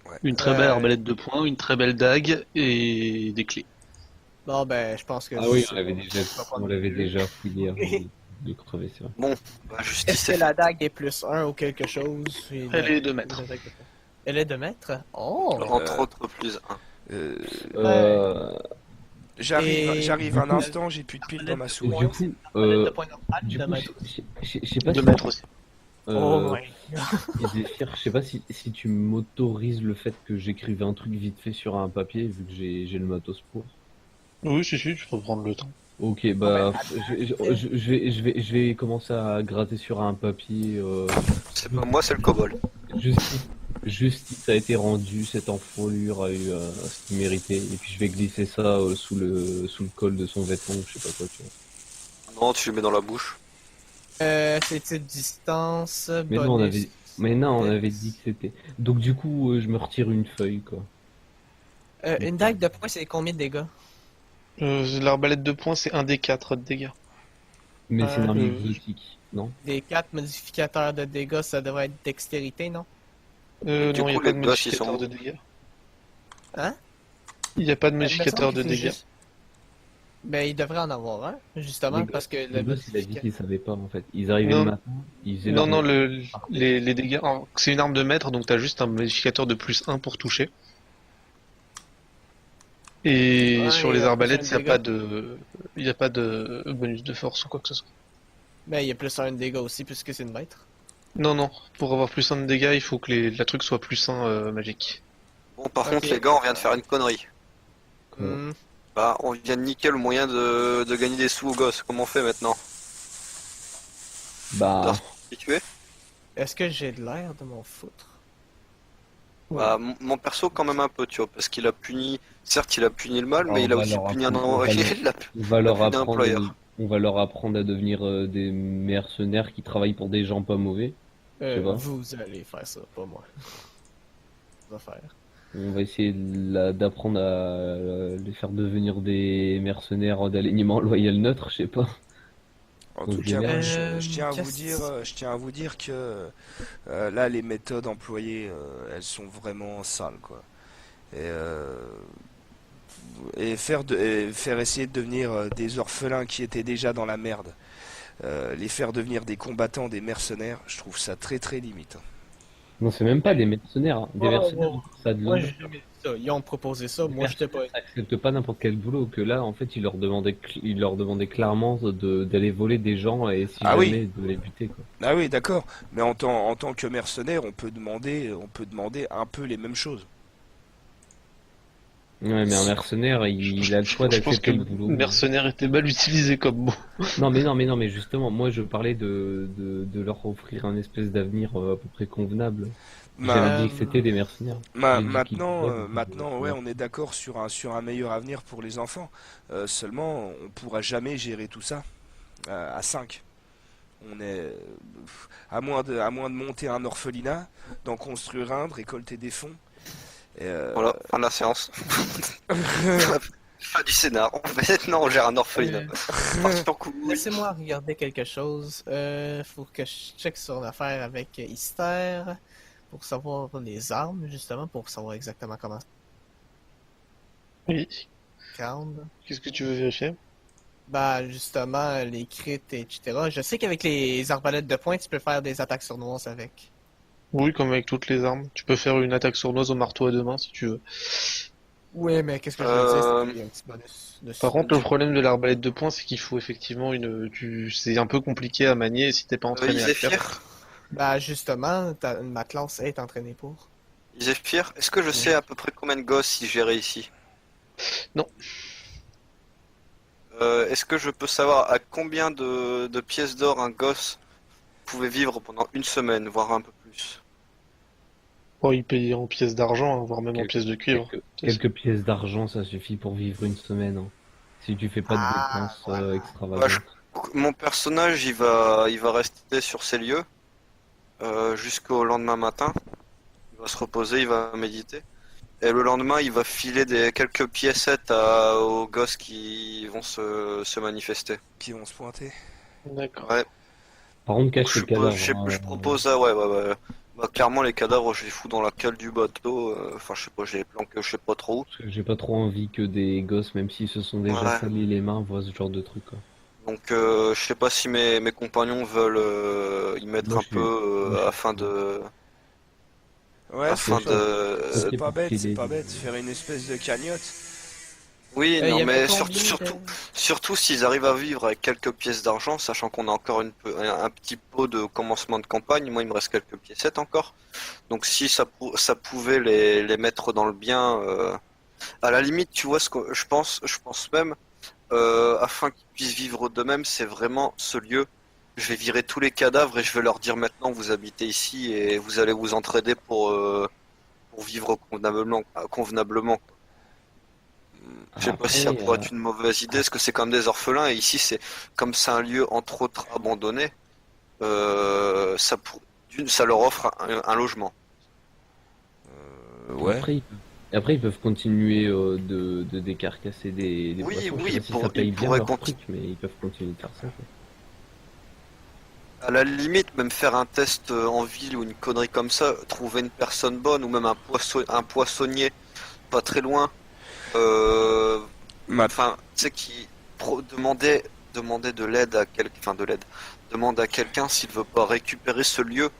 Ouais. Une très belle arbalète de poing, une très belle dague et des clés. Bon, ben, je pense que Ah oui, c'est- on l'avait déjà fouillé avant de crever, c'est vrai. Bah, justice Est-ce que est la dague est plus 1 ou quelque chose? Elle est 2 mètres. Elle est 2 mètres? Oh! faite. Entre autres, plus un. Euh, J'arrive un coup- instant, j'ai plus de piles dans ma soupe. du coup, Arbalète de poing normale, du 2 coup, mètres. je sais pas 2 si, mètres aussi. Oh my god. Zéphyr, je sais pas si tu m'autorises le fait que j'écrive un truc vite fait sur un papier, vu que j'ai le matos pour. Oui, si, tu peux prendre le temps. Ok, bah, je vais commencer à gratter sur un papier. C'est pas moi, c'est le kobold. Justice a été rendue, cette enfoirlure a eu ce qu'il méritait, et puis je vais glisser ça sous le col de son vêtement, ou je sais pas quoi, tu vois. Non, tu le mets dans la bouche. C'était distance, Mais non, bonus. on avait dit que c'était. Donc du coup, je me retire une feuille, quoi. Une dague de poing, c'est combien de dégâts? L'arbalète de poing, c'est 1 des 4 de dégâts. Mais c'est une arme Euh, exotique, non? Des 4 modificateurs de dégâts, ça devrait être dextérité, non? Du Non, il coup, n'y a les pas de doigts, s'ils modificateur sont de dégâts. Hein? Il n'y a pas de Il me modificateur semble de que c'est dégâts. juste- Ben, il devrait en avoir un, justement, Les parce que Le le boss, il a dit modificateur... qu'il savait pas, en fait. Ils arrivaient Non. le matin, ils faisaient Non, leur- non, les dégâts. C'est une arme de maître, donc t'as juste un modificateur de plus 1 pour toucher. Et Ouais, sur il les a arbalètes, plus il un n'y a pas de bonus de force ou quoi que ce soit. Ben, il y a plus un de dégâts aussi, puisque c'est une maître. Non, pour avoir plus 1 de dégâts, il faut que la truc soit plus 1 magique. Bon, par Ok. contre, les gars, on vient de faire une connerie. Hmm. Bah, on vient de niquer le moyen de gagner des sous aux gosses. Comment on fait maintenant? Bah, Qui tu es? Est-ce que j'ai de l'air de m'en foutre? Bah, mon perso, quand même un peu, tu vois, parce qu'il a puni. Certes, il a puni le mal, Alors, mais il a on va aussi leur puni un apprendre- on va leur- il a- on va leur plus apprendre, d'employeurs. on va leur apprendre à devenir des mercenaires qui travaillent pour des gens pas mauvais. sais pas. Vous allez faire ça, pas moi. choses à faire. On va essayer d'apprendre à les faire devenir des mercenaires d'alignement loyal neutre, je sais pas. En Donc, tout je cas, vais moi, Euh, je tiens à vous qu'est-ce- dire, je tiens à vous dire que là, les méthodes employées, elles sont vraiment sales, quoi. Et, et faire essayer de devenir des orphelins qui étaient déjà dans la merde, les faire devenir des combattants, des mercenaires, je trouve ça très très limite. Non, c'est même pas des mercenaires, hein. Des Oh, mercenaires, oh, ça a de moi, l'honneur. j'ai jamais dit ça. Ils ont proposé ça. Des Moi, j'étais mercenaires, pas. ça accepte pas n'importe quel boulot. Que là, en fait, ils leur demandaient clairement d'aller voler des gens et si Ah oui, jamais de les buter, quoi. ah oui, d'accord. Mais en tant que mercenaire, on peut demander un peu les mêmes choses. Ouais, mais un mercenaire, il a le choix Je pense que d'accepter le boulot. mercenaire était mal utilisé comme mot. Non, mais justement, moi, je parlais de leur offrir un espèce d'avenir à peu près convenable. J'ai Ma- jamais dit que c'était des mercenaires. J'ai dit qu'ils Maintenant, pouvaient devenir des maintenant, ouais, mercenaires. on est d'accord sur un meilleur avenir pour les enfants. Seulement, on pourra jamais gérer tout ça à 5. On est à moins de monter un orphelinat, d'en construire un, de récolter des fonds. Et, Voilà, fin de la séance. Fin du scénar. Maintenant, on gère un orphelinat. Parti en couille. Laissez-moi regarder quelque chose. Faut que je check sur l'affaire avec Easter pour savoir les armes, justement, pour savoir exactement comment Oui. se prendre. Qu'est-ce que tu veux vérifier? Bah, justement, les crits, etc. Je sais qu'avec les arbalètes de poing, tu peux faire des attaques sournoises avec. Oui, comme avec toutes les armes. Tu peux faire une attaque sournoise au marteau à deux mains si tu veux. Oui, mais qu'est-ce que je veux dire, c'est Euh, qu'il y a un petit bonus dessus. Par contre, le problème de l'arbalète de poing, c'est qu'il faut effectivement c'est un peu compliqué à manier si t'es pas entraîné à le faire. Zéphyr, Bah, justement, ma classe est entraînée pour. Zéphyr, est-ce que je sais à peu près combien de gosses il gérait ici? Non. Est-ce que je peux savoir à combien de pièces d'or un gosse pouvait vivre pendant une semaine, voire un peu plus? Bon, il paye en pièces d'argent, hein, voire même en Quelques, pièces de cuivre. quelques pièces d'argent, ça suffit pour vivre une semaine, hein. Si tu fais pas de Ah, dépenses voilà. extravagantes. Mon personnage, il va rester sur ces lieux jusqu'au lendemain matin. Il va se reposer, il va méditer. Et le lendemain, il va filer quelques piécettes aux gosses qui vont se manifester. qui vont se pointer. D'accord. Ouais. Par contre, cache Je, le cadavre. je propose, ouais. Bah, clairement, les cadavres, je les fous dans la cale du bateau. Enfin, je sais pas, je les planque, je sais pas trop où. Parce que j'ai pas trop envie que des gosses, même s'ils se sont déjà Ouais. salis les mains, voient ce genre de truc, quoi. Donc, je sais pas si mes compagnons veulent y mettre Moi, un je suis- peu moi, je suis afin pour. de. Ouais, Afin c'est de. Ok, pas pour bête, qu'il c'est ait- pas bête. Faire une espèce de cagnotte. Oui, Il non, y avait mais combien surtout s'ils arrivent à vivre avec quelques pièces d'argent, sachant qu'on a encore un petit pot de commencement de campagne. Moi, il me reste quelques piécettes encore. Donc, si ça pouvait les mettre dans le bien, à la limite, tu vois ce que je pense même, afin qu'ils puissent vivre d'eux-mêmes, c'est vraiment ce lieu. Je vais virer tous les cadavres et je vais leur dire maintenant, vous habitez ici et vous allez vous entraider pour vivre convenablement. Je sais pas si ça Après, pourrait être une mauvaise idée, parce que c'est comme des orphelins, et ici comme c'est un lieu entre autres abandonné, ça leur offre un logement. Ouais. Après, ils peuvent continuer de décarcasser des Oui, poissons. oui, Je sais pas si ça paye ils bien pourraient leur truc, mais ils peuvent continuer de faire ça, quoi. À la limite, même faire un test en ville ou une connerie comme ça, trouver une personne bonne, ou même un poissonnier pas très loin, enfin, tu sais, demander de l'aide à demande à quelqu'un s'il veut pas récupérer ce lieu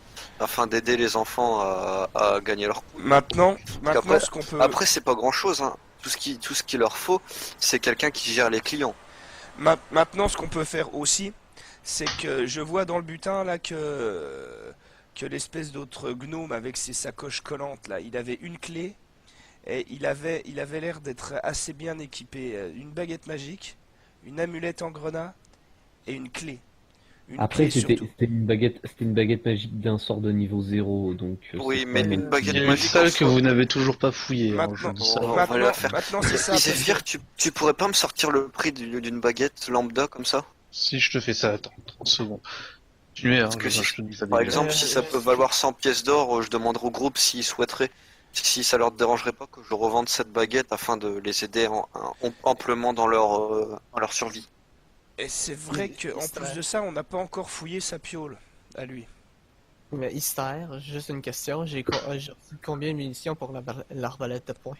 afin d'aider les enfants à gagner leur coup. Maintenant, Après, ce qu'on peut. après c'est pas grand chose, hein. Tout ce qu'il leur faut, c'est quelqu'un qui gère les clients. Maintenant, ce qu'on peut faire aussi, c'est que je vois dans le butin là que l'espèce d'autre gnome avec ses sacoches collantes là, il avait une clé et il avait l'air d'être assez bien équipé. Une baguette magique, une amulette en grenat et une clé. Une Après, clé surtout. c'était une baguette magique d'un sort de niveau 0, donc Oui, c'est mais pas une non baguette Il y a une magique salle en que soi. vous n'avez toujours pas fouillée, hein, je Maintenant, dis ça. On va maintenant, la faire. maintenant c'est ça. Zéphyr, tu pourrais pas me sortir le prix d'une baguette lambda comme ça? Si je te fais ça, attends, 30 secondes. Tu es, hein, Parce que je te dis ça Par dès le exemple, début. si ça peut valoir 100 pièces d'or, je demanderai au groupe s'ils souhaiteraient si ça leur dérangerait pas que je revende cette baguette afin de les aider amplement dans leur survie. Et c'est vrai qu'en plus de ça, on n'a pas encore fouillé sa piole à lui. Mais Ister, juste une question, j'ai reçu combien de munitions pour l'arbalète de poing?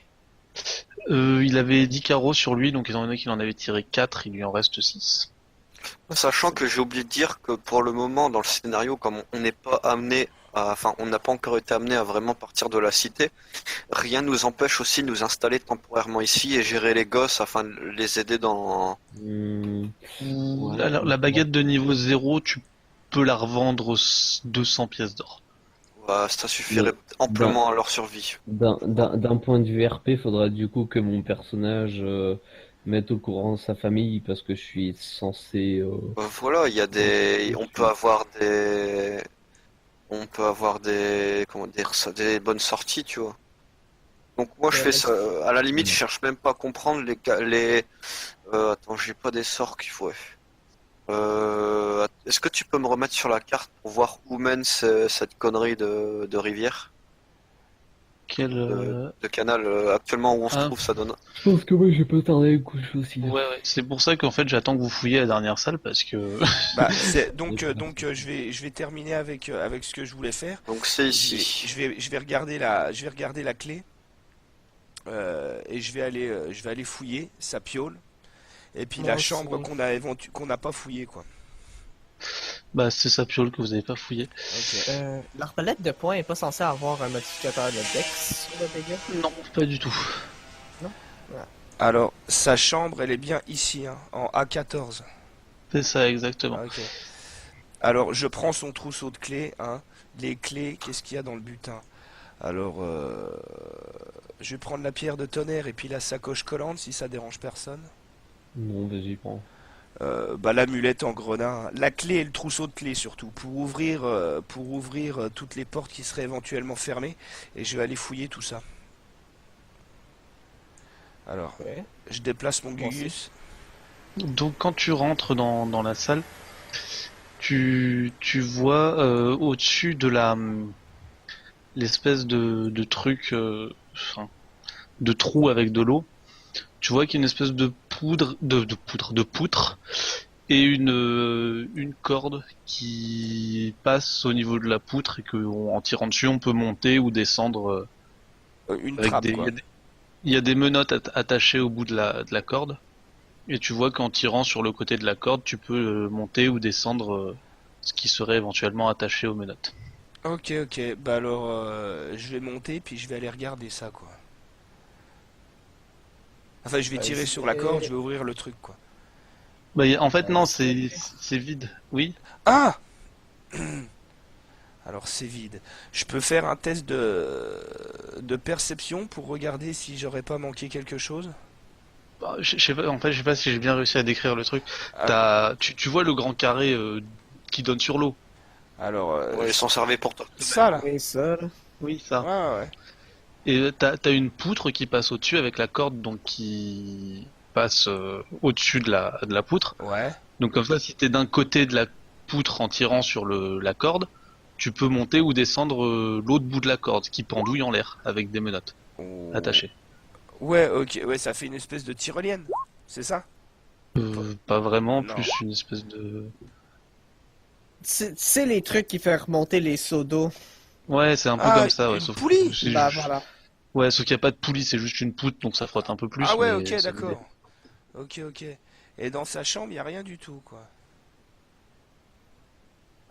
Il avait 10 carreaux sur lui, donc étant donné qu'il en avait tiré 4, il lui en reste 6. Sachant que j'ai oublié de dire que pour le moment, dans le scénario, comme on n'est pas amené on n'a pas encore été amené à vraiment partir de la cité, rien nous empêche aussi de nous installer temporairement ici et gérer les gosses afin de les aider dans... Ouais. Alors, la baguette de niveau 0, tu peux la revendre 200 pièces d'or. ça suffirait amplement à leur survie. D'un point de vue RP, faudra du coup que mon personnage mette au courant sa famille parce que je suis censé. Voilà, il y a des... On peut avoir des... Comment dire ça? Des bonnes sorties, tu vois. Donc moi je fais ça, à la limite je cherche même pas à comprendre attends, j'ai pas des sorts qu'il faut. Est-ce que tu peux me remettre sur la carte pour voir où mène cette connerie de rivière, de canal, actuellement où on se trouve, ça donne. Je pense que moi je vais pas tarder à me coucher aussi. Ouais, c'est pour ça qu'en fait j'attends que vous fouilliez la dernière salle parce que... Bah, donc je vais terminer avec ce que je voulais faire. Donc c'est ici. Je vais regarder la clé et je vais aller fouiller sa piole et puis Moi la aussi. chambre qu'on n'a pas fouillée quoi. Bah c'est sa piole que vous avez pas fouillé. Ok. L'arbalète de poing est pas censé avoir un modificateur de dex sur le dégât? Non, pas du tout. Alors sa chambre elle est bien ici hein, en A14. C'est ça exactement. Ok. Alors je prends son trousseau de clés hein. Les clés, qu'est-ce qu'il y a dans le butin? Alors je vais prendre la pierre de tonnerre et puis la sacoche collante si ça dérange personne. Non, vas-y, prends. L'amulette en gredin, la clé et le trousseau de clés surtout, pour ouvrir toutes les portes qui seraient éventuellement fermées, et je vais aller fouiller tout ça. Alors, Ouais. je déplace mon Moi aussi. Gugus. Donc quand tu rentres dans la salle, tu vois au-dessus de l'espèce de truc, enfin, de trou avec de l'eau, tu vois qu'il y a une espèce de poutre et une corde qui passe au niveau de la poutre et que en tirant dessus on peut monter ou descendre Une avec trappe quoi. il y a des menottes attachées au bout de la corde et tu vois qu'en tirant sur le côté de la corde tu peux monter ou descendre ce qui serait éventuellement attaché aux menottes. Ok, bah alors je vais monter puis je vais aller regarder ça quoi. Enfin, je vais tirer sur la corde, je vais ouvrir le truc quoi. Bah, en fait non, c'est vide. Oui. Ah! Alors c'est vide. Je peux faire un test de perception pour regarder si j'aurais pas manqué quelque chose. Bah, je sais pas, en fait, je sais pas si j'ai bien réussi à décrire le truc. Ah. Tu vois le grand carré qui donne sur l'eau. Alors, Ouais, ils sont servis pour toi. ça là. Oui, ça, là. Oui, ça. Ouais. Et t'as une poutre qui passe au-dessus avec la corde donc qui passe au-dessus de la poutre. Ouais. Donc comme ça, si t'es d'un côté de la poutre en tirant sur la corde, tu peux monter ou descendre l'autre bout de la corde qui pendouille en l'air avec des menottes attachées. Ouais, ok, ouais, ça fait une espèce de tyrolienne, c'est ça? Pas vraiment, Non. plus une espèce de... C'est les trucs qui font remonter les seaux d'eau. Ouais, c'est un peu Ah, comme ça, ouais, une sauf poulie c'est Bah juste- voilà. Ouais, sauf qu'il n'y a pas de poulie, c'est juste une poutre, donc ça frotte un peu plus. Ah ouais, mais ok, ça- d'accord. Ok. Et dans sa chambre, il y a rien du tout, quoi.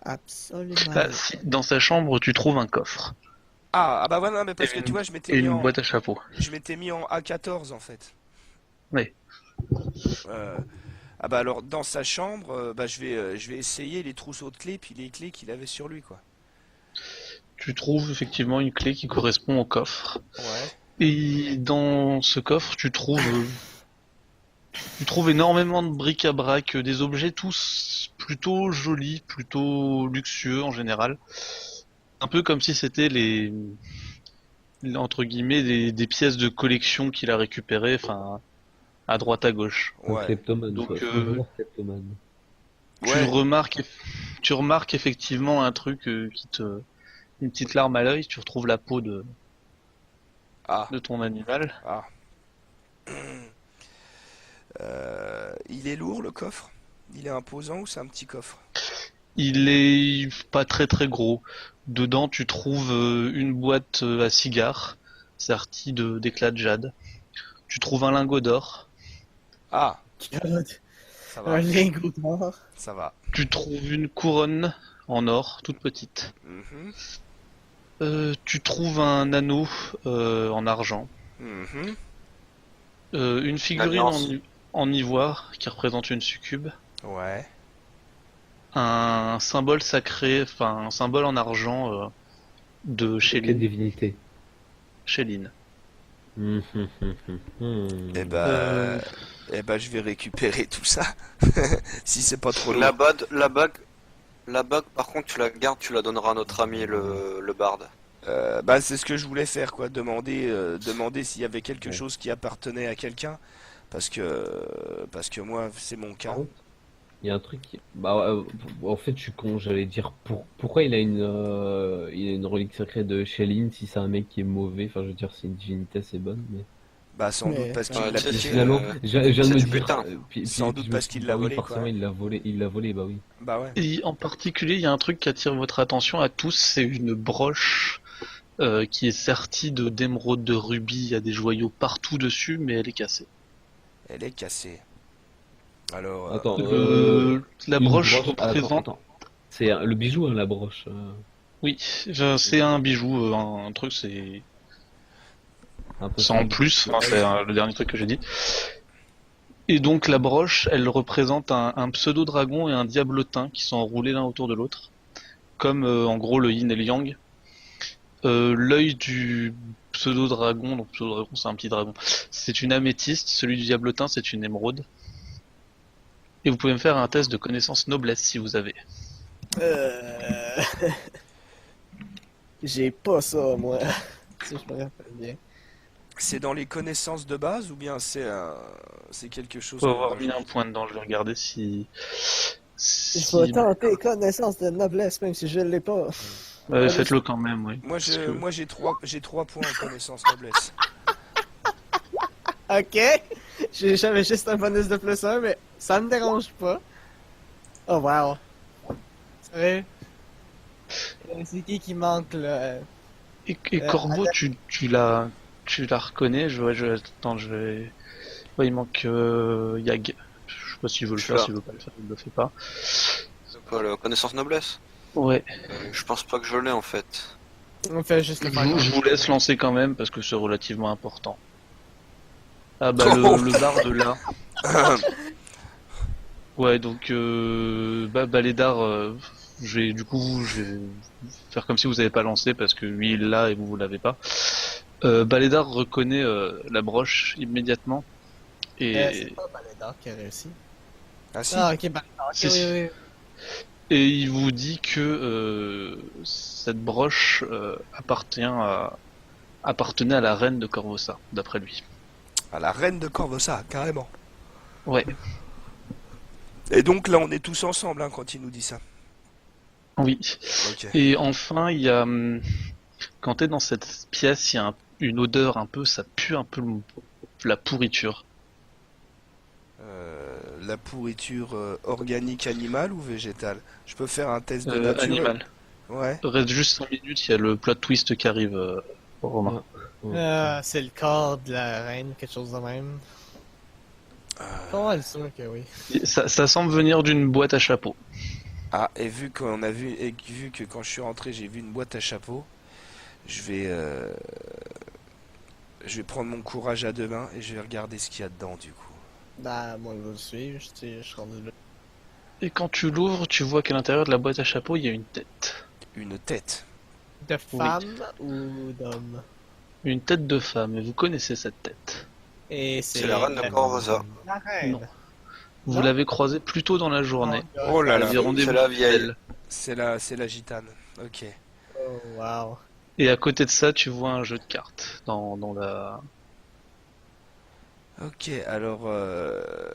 Absolument. Bah, si, dans sa chambre, tu trouves un coffre Ah bah voilà, mais parce que tu vois, et une boîte à chapeau. je m'étais mis en A14 en fait. Oui. Ah bah alors dans sa chambre, bah je vais essayer les trousseaux de clés puis les clés qu'il avait sur lui, quoi. Tu trouves effectivement une clé qui correspond au coffre. Ouais. Et dans ce coffre, tu trouves énormément de bric-à-brac, des objets tous plutôt jolis, plutôt luxueux en général. Un peu comme si c'était entre guillemets, des pièces de collection qu'il a récupérées, enfin, à droite à gauche. Un Ouais. kleptomane, Donc, quoi. Un voleur kleptomane. Ouais. Tu remarques effectivement un truc une petite larme à l'œil, tu retrouves la peau Ah, de ton animal. ah. Il est lourd le coffre? Il est imposant ou c'est un petit coffre? Il est pas très très gros. Dedans, tu trouves une boîte à cigares, sertie d'éclats de jade. Tu trouves un lingot d'or. Ah, God. ça Un va, lingot d'or. ça va. Tu trouves une couronne en or, toute petite. Mhm, Tu trouves un anneau en argent. mhm. Une figurine Alliance. en ivoire qui représente une succube. Ouais. Un symbole sacré, enfin un symbole en argent de Quelle Chéline. divinité. Chéline. Hum, hum, hum, hum, hum. Euh, Eh ben, je vais récupérer tout ça. Si c'est pas trop lourd. La bague, par contre, tu la gardes, tu la donneras à notre ami le barde. Bah, c'est ce que je voulais faire, quoi. Demander s'il y avait quelque Ouais. chose qui appartenait à quelqu'un. Parce que moi, c'est mon cas. Par contre, il y a un truc bah, en fait, je suis con, j'allais dire pourquoi il a une relique sacrée de Shelin si c'est un mec qui est mauvais. Enfin, je veux dire, c'est une divinité assez bonne, mais. Bah, sans doute Mais- parce qu'il Ouais, l'a tu sais, piqué. Finalement, je viens de c'est me du dire. butin. Sans doute je me parce suis qu'il dit, l'a bah oui, volé, forcément, quoi. il l'a volé, bah oui. Bah ouais. Et en particulier, il y a un truc qui attire votre attention à tous, c'est une broche qui est sertie d'émeraudes, de rubis. Il y a des joyaux partout dessus, mais elle est cassée. Elle est cassée. Alors, Attends, La une broche attends, représente. attends. C'est le bijou, hein, la broche. Oui, c'est un bijou, un truc, Un peu c'est en solide. plus. Enfin, c'est le dernier truc que j'ai dit. Et donc la broche, elle représente un pseudo-dragon et un diablotin qui sont enroulés l'un autour de l'autre, comme en gros le yin et le yang. L'œil du pseudo-dragon, donc pseudo-dragon c'est un petit dragon, c'est une améthyste, celui du diablotin c'est une émeraude. Et vous pouvez me faire un test de connaissance noblesse si vous avez. Euh... J'ai pas ça, moi. Si je me rappelle bien. c'est dans les connaissances de base ou bien c'est quelque chose Faut qu'on avoir mis un rajoute? point dedans, je vais regarder Je vais tenter connaissance de noblesse, même si je l'ai pas. Ouais, faites-le quand même, oui. Moi, Parce que- moi j'ai trois points en connaissance noblesse. Ok. J'avais juste un bonus de plus 1, mais ça me dérange pas. Oh wow. Sérieux? C'est qui manque là? Et Corbeau, tu la reconnais, attends, je vais, ouais, il manque Yag. Je sais pas s'il veut le Je suis faire, là. s'il veut pas le faire, il le fait pas. C'est quoi, le connaissance noblesse? Ouais. Je pense pas que je l'ai en fait. On fait juste le faire. Je vous laisse lancer quand même parce que c'est relativement important. Ah bah Oh. le barde là. Ouais donc Balédard, je vais faire comme si vous avez pas lancé parce que lui il l'a et vous l'avez pas. Balédard reconnaît la broche immédiatement C'est et, pas Balédard qui a réussi. Ah si. Ah, ok, Balédard. Ok, Si, oui, si. oui. et il vous dit que cette broche appartenait à la reine de Corvosa d'après lui. À la reine de Corvosa, carrément. Ouais. Et donc là, on est tous ensemble hein, quand il nous dit ça. Oui. Ok. Et enfin, il y a quand t'es dans cette pièce, il y a une odeur un peu, ça pue un peu la pourriture. La pourriture organique animale ou végétale? Je peux faire un test de nature? Animal. Ouais. Reste juste 5 minutes, il y a le plot twist qui arrive, Romain. C'est le corps de la reine, quelque chose de même. Comment elle sûr que oui. Ça semble venir d'une boîte à chapeau. Ah, et vu que quand je suis rentré, j'ai vu une boîte à chapeau, je vais prendre mon courage à deux mains et je vais regarder ce qu'il y a dedans du coup. Bah, moi, je vais le suivre, je suis rendu là. Et quand tu l'ouvres, tu vois qu'à l'intérieur de la boîte à chapeau, il y a une tête. Une tête. De femme ou d'homme? Une tête de femme, et vous connaissez cette tête. Et C'est la reine de Corvosa. La reine. Non. Vous Non. l'avez croisée plus tôt dans la journée. Oh là là. Elle avait rendez-vous C'est la avec vieille. elle. C'est la gitane. Ok. Oh, wow. Et à côté de ça, tu vois un jeu de cartes dans la... Ok, alors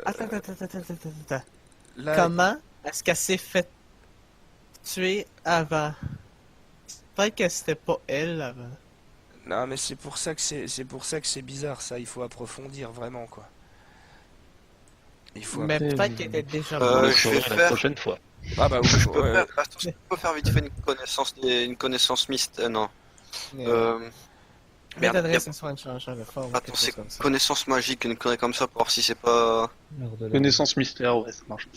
Attends. là, Comment est-ce qu'elle s'est fait tuer avant? Peut-être que c'était pas elle avant. Non, mais c'est pour ça que c'est bizarre, ça. Il faut approfondir vraiment, quoi. Il faut. Mais Après, peut-être vous- qu'il était déjà Euh, mort. Vous le je vais saurez la faire- prochaine fois. Ah bah oui, Je peux ouais. faire, attends, je peux faire vite fait une connaissance mystère. Non. Mais Merde, t'adresses un soin de changement de forme ou attends, quelque c'est chose comme ça. connaissance magique, une connerie comme ça pour voir si c'est pas. L'heure de la- Connaissance mystère, ouais, ça marche.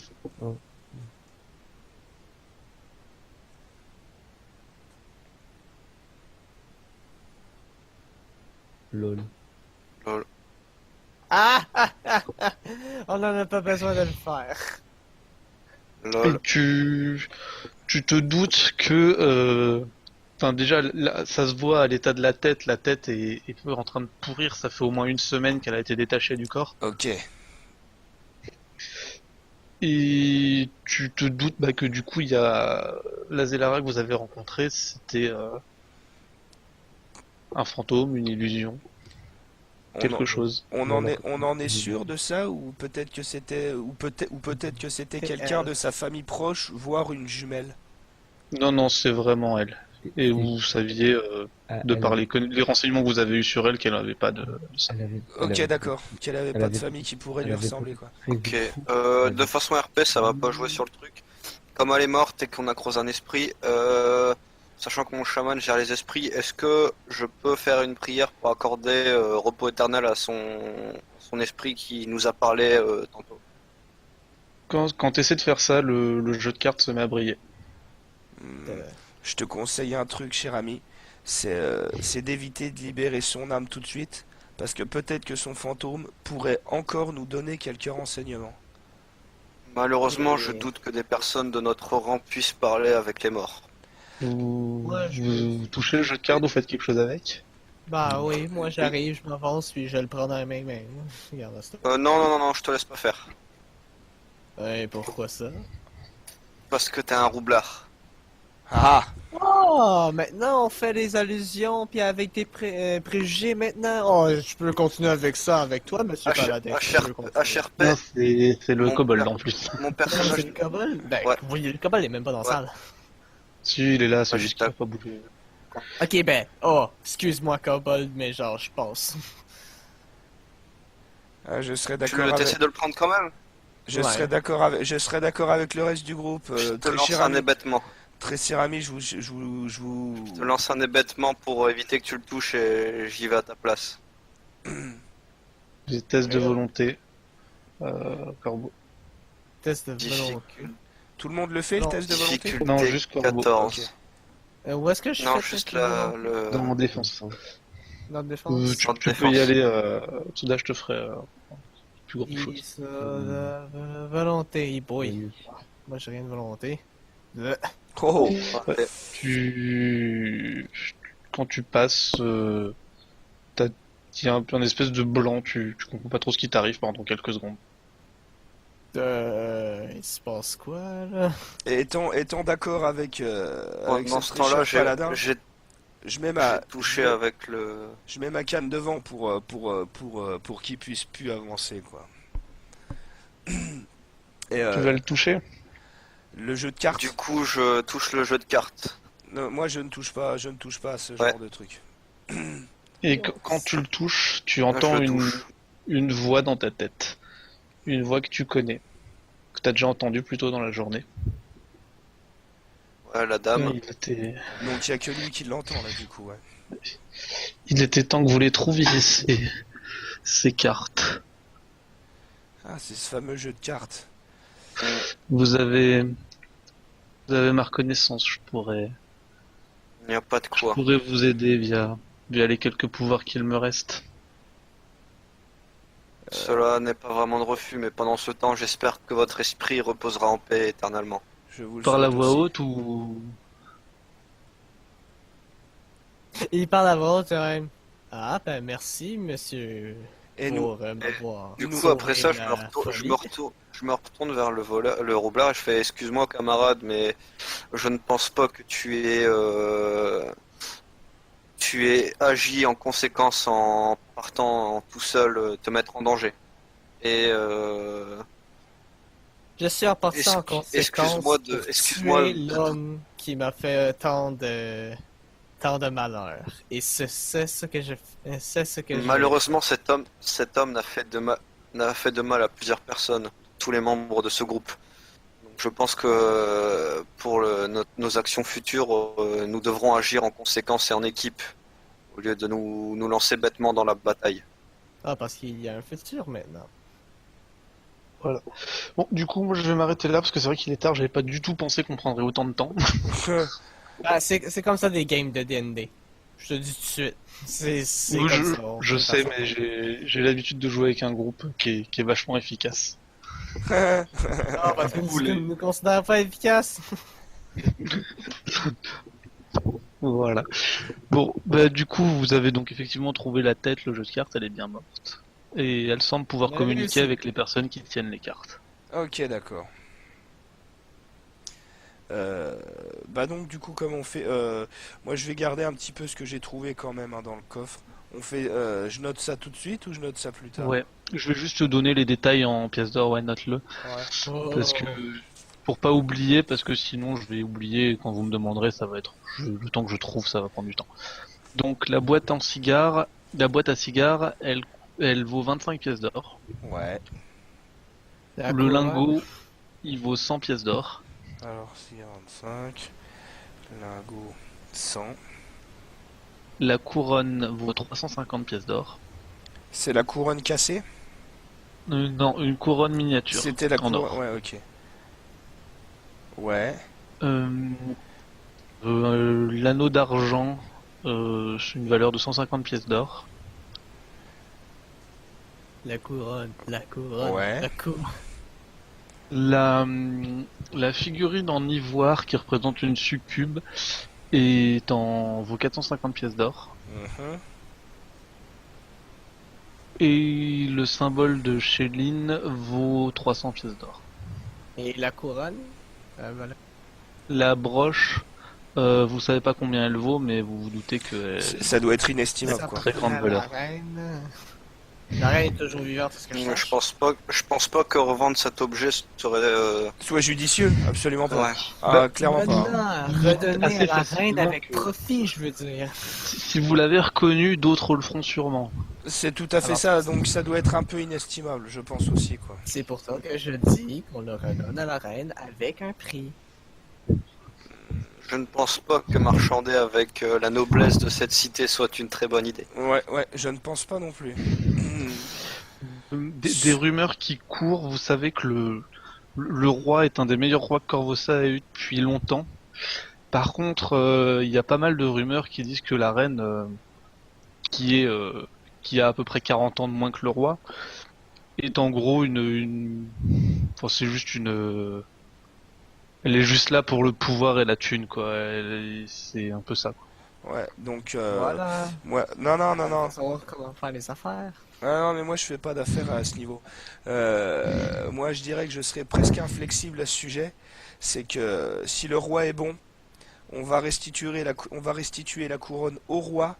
Lol. On n'en a pas besoin de le faire. Et Lol. tu te doutes que, enfin déjà, là, ça se voit à l'état de la tête est en train de pourrir, ça fait au moins une semaine qu'elle a été détachée du corps. Ok. Et tu te doutes bah, que du coup, il y a la Zellara que vous avez rencontrée, c'était un fantôme, une illusion, quelque chose. On en est sûr de ça, ou peut-être que c'était quelqu'un de sa famille proche, voire une jumelle. Non, non, c'est vraiment elle. Et vous saviez, Ah, de elle par avait- les renseignements que vous avez eus sur elle, qu'elle n'avait pas de sang. elle Ok, avait- d'accord. Qu'elle avait elle pas de avait- famille qui pourrait elle lui avait- ressembler, quoi. prévu Ok. tout. De façon RP, ça va pas jouer sur le truc. Comme elle est morte et qu'on a creusé un esprit, sachant que mon chaman gère les esprits, est-ce que je peux faire une prière pour accorder repos éternel à son esprit qui nous a parlé tantôt? Quand tu essaies de faire ça, le jeu de cartes se met à briller. Je te conseille un truc, cher ami. C'est d'éviter de libérer son âme tout de suite, parce que peut-être que son fantôme pourrait encore nous donner quelques renseignements. Malheureusement, Et- je doute que des personnes de notre rang puissent parler avec les morts. Ouais, Vous touchez le jeu de cartes, vous faites quelque chose avec? Bah oui, moi j'arrive, je m'avance, puis je le prends dans les mains. Regarde ça. Non, je te laisse pas faire. Et pourquoi ça? Parce que t'es un roublard. Ah! Oh, maintenant on fait des allusions, puis avec des préjugés maintenant. Oh, je peux continuer avec ça avec toi, monsieur Paladin. Je peux continuer. HRP, Non, c'est le Mon kobold père. en plus. mon C'est personnage. le kobold? Ben, Ouais. oui, le kobold est même pas dans la Ouais. salle. Si, il est là, c'est Ouais, juste je qu'il a tape. pas bougé. Ok, ben, oh, excuse-moi kobold, mais genre, je passe. Ah, je serais Tu d'accord veux avec... t'essayer de le prendre quand même? Je Ouais. serais d'accord avec le reste du groupe. Je te lance un hébétement. Très cher ami, je vous... Je te lance un hébétement pour éviter que tu le touches et j'y vais à ta place. Des tests de volonté. Corbeau. Test de Difficile. volonté. Tout le monde le fait, le Non. test de volonté? Difficulté Non, juste Corbeau. 14. Ok. Où est-ce que je Non, fais juste test de volonté? Dans mon défense. Dans le défense? Tu, Dans tu la peux y défense. aller, Souda, je te ferai plus grand chose. Is, volonté, boy. Oui. Moi j'ai rien de volonté. Oh! Ouais. Quand tu passes, il y a un espèce de blanc, tu comprends pas trop ce qui t'arrive pendant quelques secondes. Il se passe quoi là? Et étant d'accord avec Dans ce ce temps-là, très cher paladin, j'ai je mets ma, touché avec le. je mets ma canne devant pour qu'il puisse plus avancer, quoi. Et Tu vas le toucher? le jeu de cartes, Du coup, je touche le jeu de cartes. non, moi je ne touche pas à ce Ouais. genre de truc. Et quand tu le touches, tu Je entends le touche. une voix dans ta tête. Une voix que tu connais. Que tu as déjà entendue plus tôt dans la journée. Ouais, la dame. Il était, Donc il y a que lui qui l'entend là, du coup, ouais. il était temps que vous les trouviez, ces cartes. Ah, c'est ce fameux jeu de cartes. Vous avez ma reconnaissance, je pourrais Il n'y a pas de quoi. vous aider via les quelques pouvoirs qu'il me reste. Cela n'est pas vraiment de refus, mais pendant ce temps, j'espère que votre esprit reposera en paix éternellement. Je vous le Par la souhaite voix aussi. haute ou... Il parle à voix haute, même. Ah, ben merci, monsieur. Et nous, Pour m'avoir Du coup, sauvé après ça, la folie. je me retourne vers le roublard et je fais excuse-moi, camarade, mais je ne pense pas que tu aies agi en conséquence en partant tout seul te mettre en danger. Et Je suis en partant en excuse-moi conséquence pour excuse-moi tuer l'homme qui m'a fait tant tant de malheur. Et c'est ce que c'est ce que Malheureusement, cet homme n'a fait de mal à plusieurs personnes, tous les membres de ce groupe. Donc, je pense que pour nos actions futures, nous devrons agir en conséquence et en équipe, au lieu de nous lancer bêtement dans la bataille. Ah, parce qu'il y a un futur maintenant. Voilà. Bon, du coup, moi je vais m'arrêter là parce que c'est vrai qu'il est tard, j'avais pas du tout pensé qu'on prendrait autant de temps. Ah, c'est comme ça des games de D&D. Je te dis tout de suite. C'est Oui, comme ça. je sais, mais j'ai l'habitude de jouer avec un groupe qui est vachement efficace. Ah, parce que Vous tu voulez. ne nous considères pas efficaces. Voilà. Bon, bah du coup, vous avez donc effectivement trouvé la tête, le jeu de cartes, elle est bien morte. Et elle semble pouvoir Mais communiquer c'est- avec les personnes qui tiennent les cartes. Ok, d'accord. Bah donc du coup comme on fait, moi je vais garder un petit peu ce que j'ai trouvé quand même hein, dans le coffre. On fait, je note ça tout de suite ou je note ça plus tard? Ouais, je vais juste te donner les détails en pièces d'or, ouais, note-le. Ouais. Parce que, pour pas oublier, parce que sinon je vais oublier et quand vous me demanderez, ça va être, le temps que je trouve, ça va prendre du temps. Donc la boîte en cigare, la boîte à cigares, elle vaut 25 pièces d'or. Ouais. La Le couronne. lingot, il vaut 100 pièces d'or. Alors 45, lingot 100. La couronne vaut 350 pièces d'or. C'est la couronne cassée? Non, une couronne miniature. C'était la en couronne. or. Ouais, ok. Ouais. Euh, L'anneau d'argent, c'est une valeur de 150 pièces d'or. La couronne. La couronne. Ouais. La couronne. La figurine en ivoire qui représente une succube vaut 450 pièces d'or. Mhm. Et le symbole de Chéline vaut 300 pièces d'or. Et la couronne. Voilà. La broche, vous savez pas combien elle vaut, mais vous vous doutez que Ça doit être inestimable Ça quoi. très grande la valeur. reine. La reine est toujours vivante, c'est ce que je sache. Je pense pas que revendre cet objet serait. Soit judicieux, absolument pas. Ouais. Ah, Bah, clairement pas. Maintenant, redonner Assez à la reine facilement avec que- profit, je veux dire. Si vous l'avez reconnu, d'autres le feront sûrement. C'est tout à fait Alors, ça, donc ça doit être un peu inestimable, je pense aussi quoi. C'est pour ça que je dis qu'on le redonne à la reine avec un prix. Je ne pense pas que marchander avec la noblesse de cette cité soit une très bonne idée. Ouais, ouais, je ne pense pas non plus. Des rumeurs qui courent, vous savez que le roi est un des meilleurs rois que Corvossa a eu depuis longtemps. Par contre, il y a pas mal de rumeurs qui disent que la reine, qui a à peu près 40 ans de moins que le roi, est en gros enfin, c'est juste elle est juste là pour le pouvoir et la thune, quoi. C'est un peu ça, quoi. Ouais, donc Voilà. moi, non, non, non, On non. va savoir comment faire les affaires. Ah non, mais moi je fais pas d'affaires à ce niveau. Moi je dirais que je serais presque inflexible à ce sujet. C'est que si le roi est bon, on va on va restituer la couronne au roi.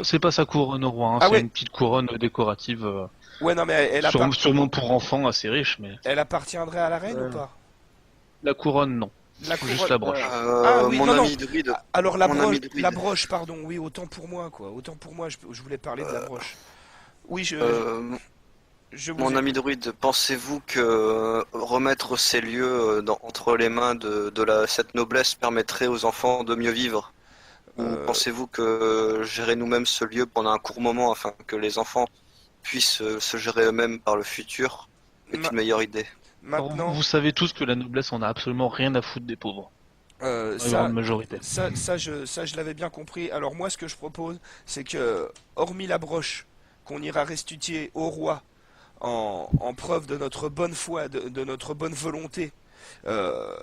C'est pas sa couronne au roi, hein, Ah c'est ouais. une petite couronne décorative, Ouais, non, mais sûrement pour enfants assez riche, mais elle appartiendrait à la reine Ouais. ou pas? la couronne non, La juste la broche. Ah oui, Mon non, ami druide, Alors la Mon broche, ami druide. la broche, pardon, oui, autant pour moi, quoi. Autant pour moi, je voulais parler de la broche. Oui, je vous mon ai- ami druide, pensez-vous que remettre ces lieux entre les mains de cette noblesse permettrait aux enfants de mieux vivre? Ou Euh, pensez-vous que gérer nous-mêmes ce lieu pendant un court moment afin que les enfants puissent se gérer eux-mêmes par le futur est Ma- une meilleure idée? Alors, Maintenant, vous savez tous que la noblesse en a absolument rien à foutre des pauvres, la ça, grande majorité. ça, je l'avais bien compris. Alors moi, ce que je propose, c'est que, hormis la broche qu'on ira restituer au roi en preuve de notre bonne foi, de notre bonne volonté, euh,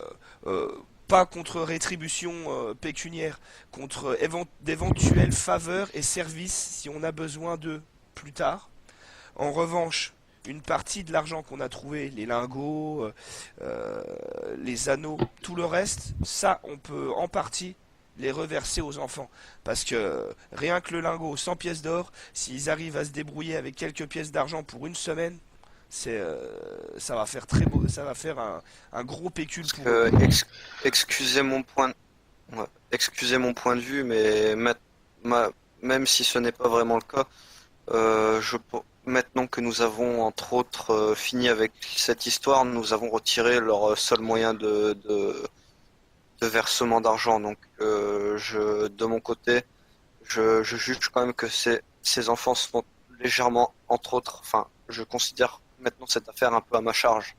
euh, pas contre rétribution pécuniaire, contre d'éventuelles faveurs et services si on a besoin d'eux plus tard. En revanche, une partie de l'argent qu'on a trouvé, les lingots, les anneaux, tout le reste, ça, on peut en partie les reverser aux enfants. Parce que rien que le lingot, 100 pièces d'or, s'ils arrivent à se débrouiller avec quelques pièces d'argent pour une semaine, ça va faire très beau, ça va faire un gros pécule pour eux. Excusez mon point, Ouais. Excusez mon point de vue, mais même si ce n'est pas vraiment le cas, maintenant que nous avons entre autres fini avec cette histoire, nous avons retiré leur seul moyen de versement d'argent. Donc, de mon côté, je juge quand même que ces enfants sont légèrement, entre autres, enfin, je considère maintenant cette affaire un peu à ma charge.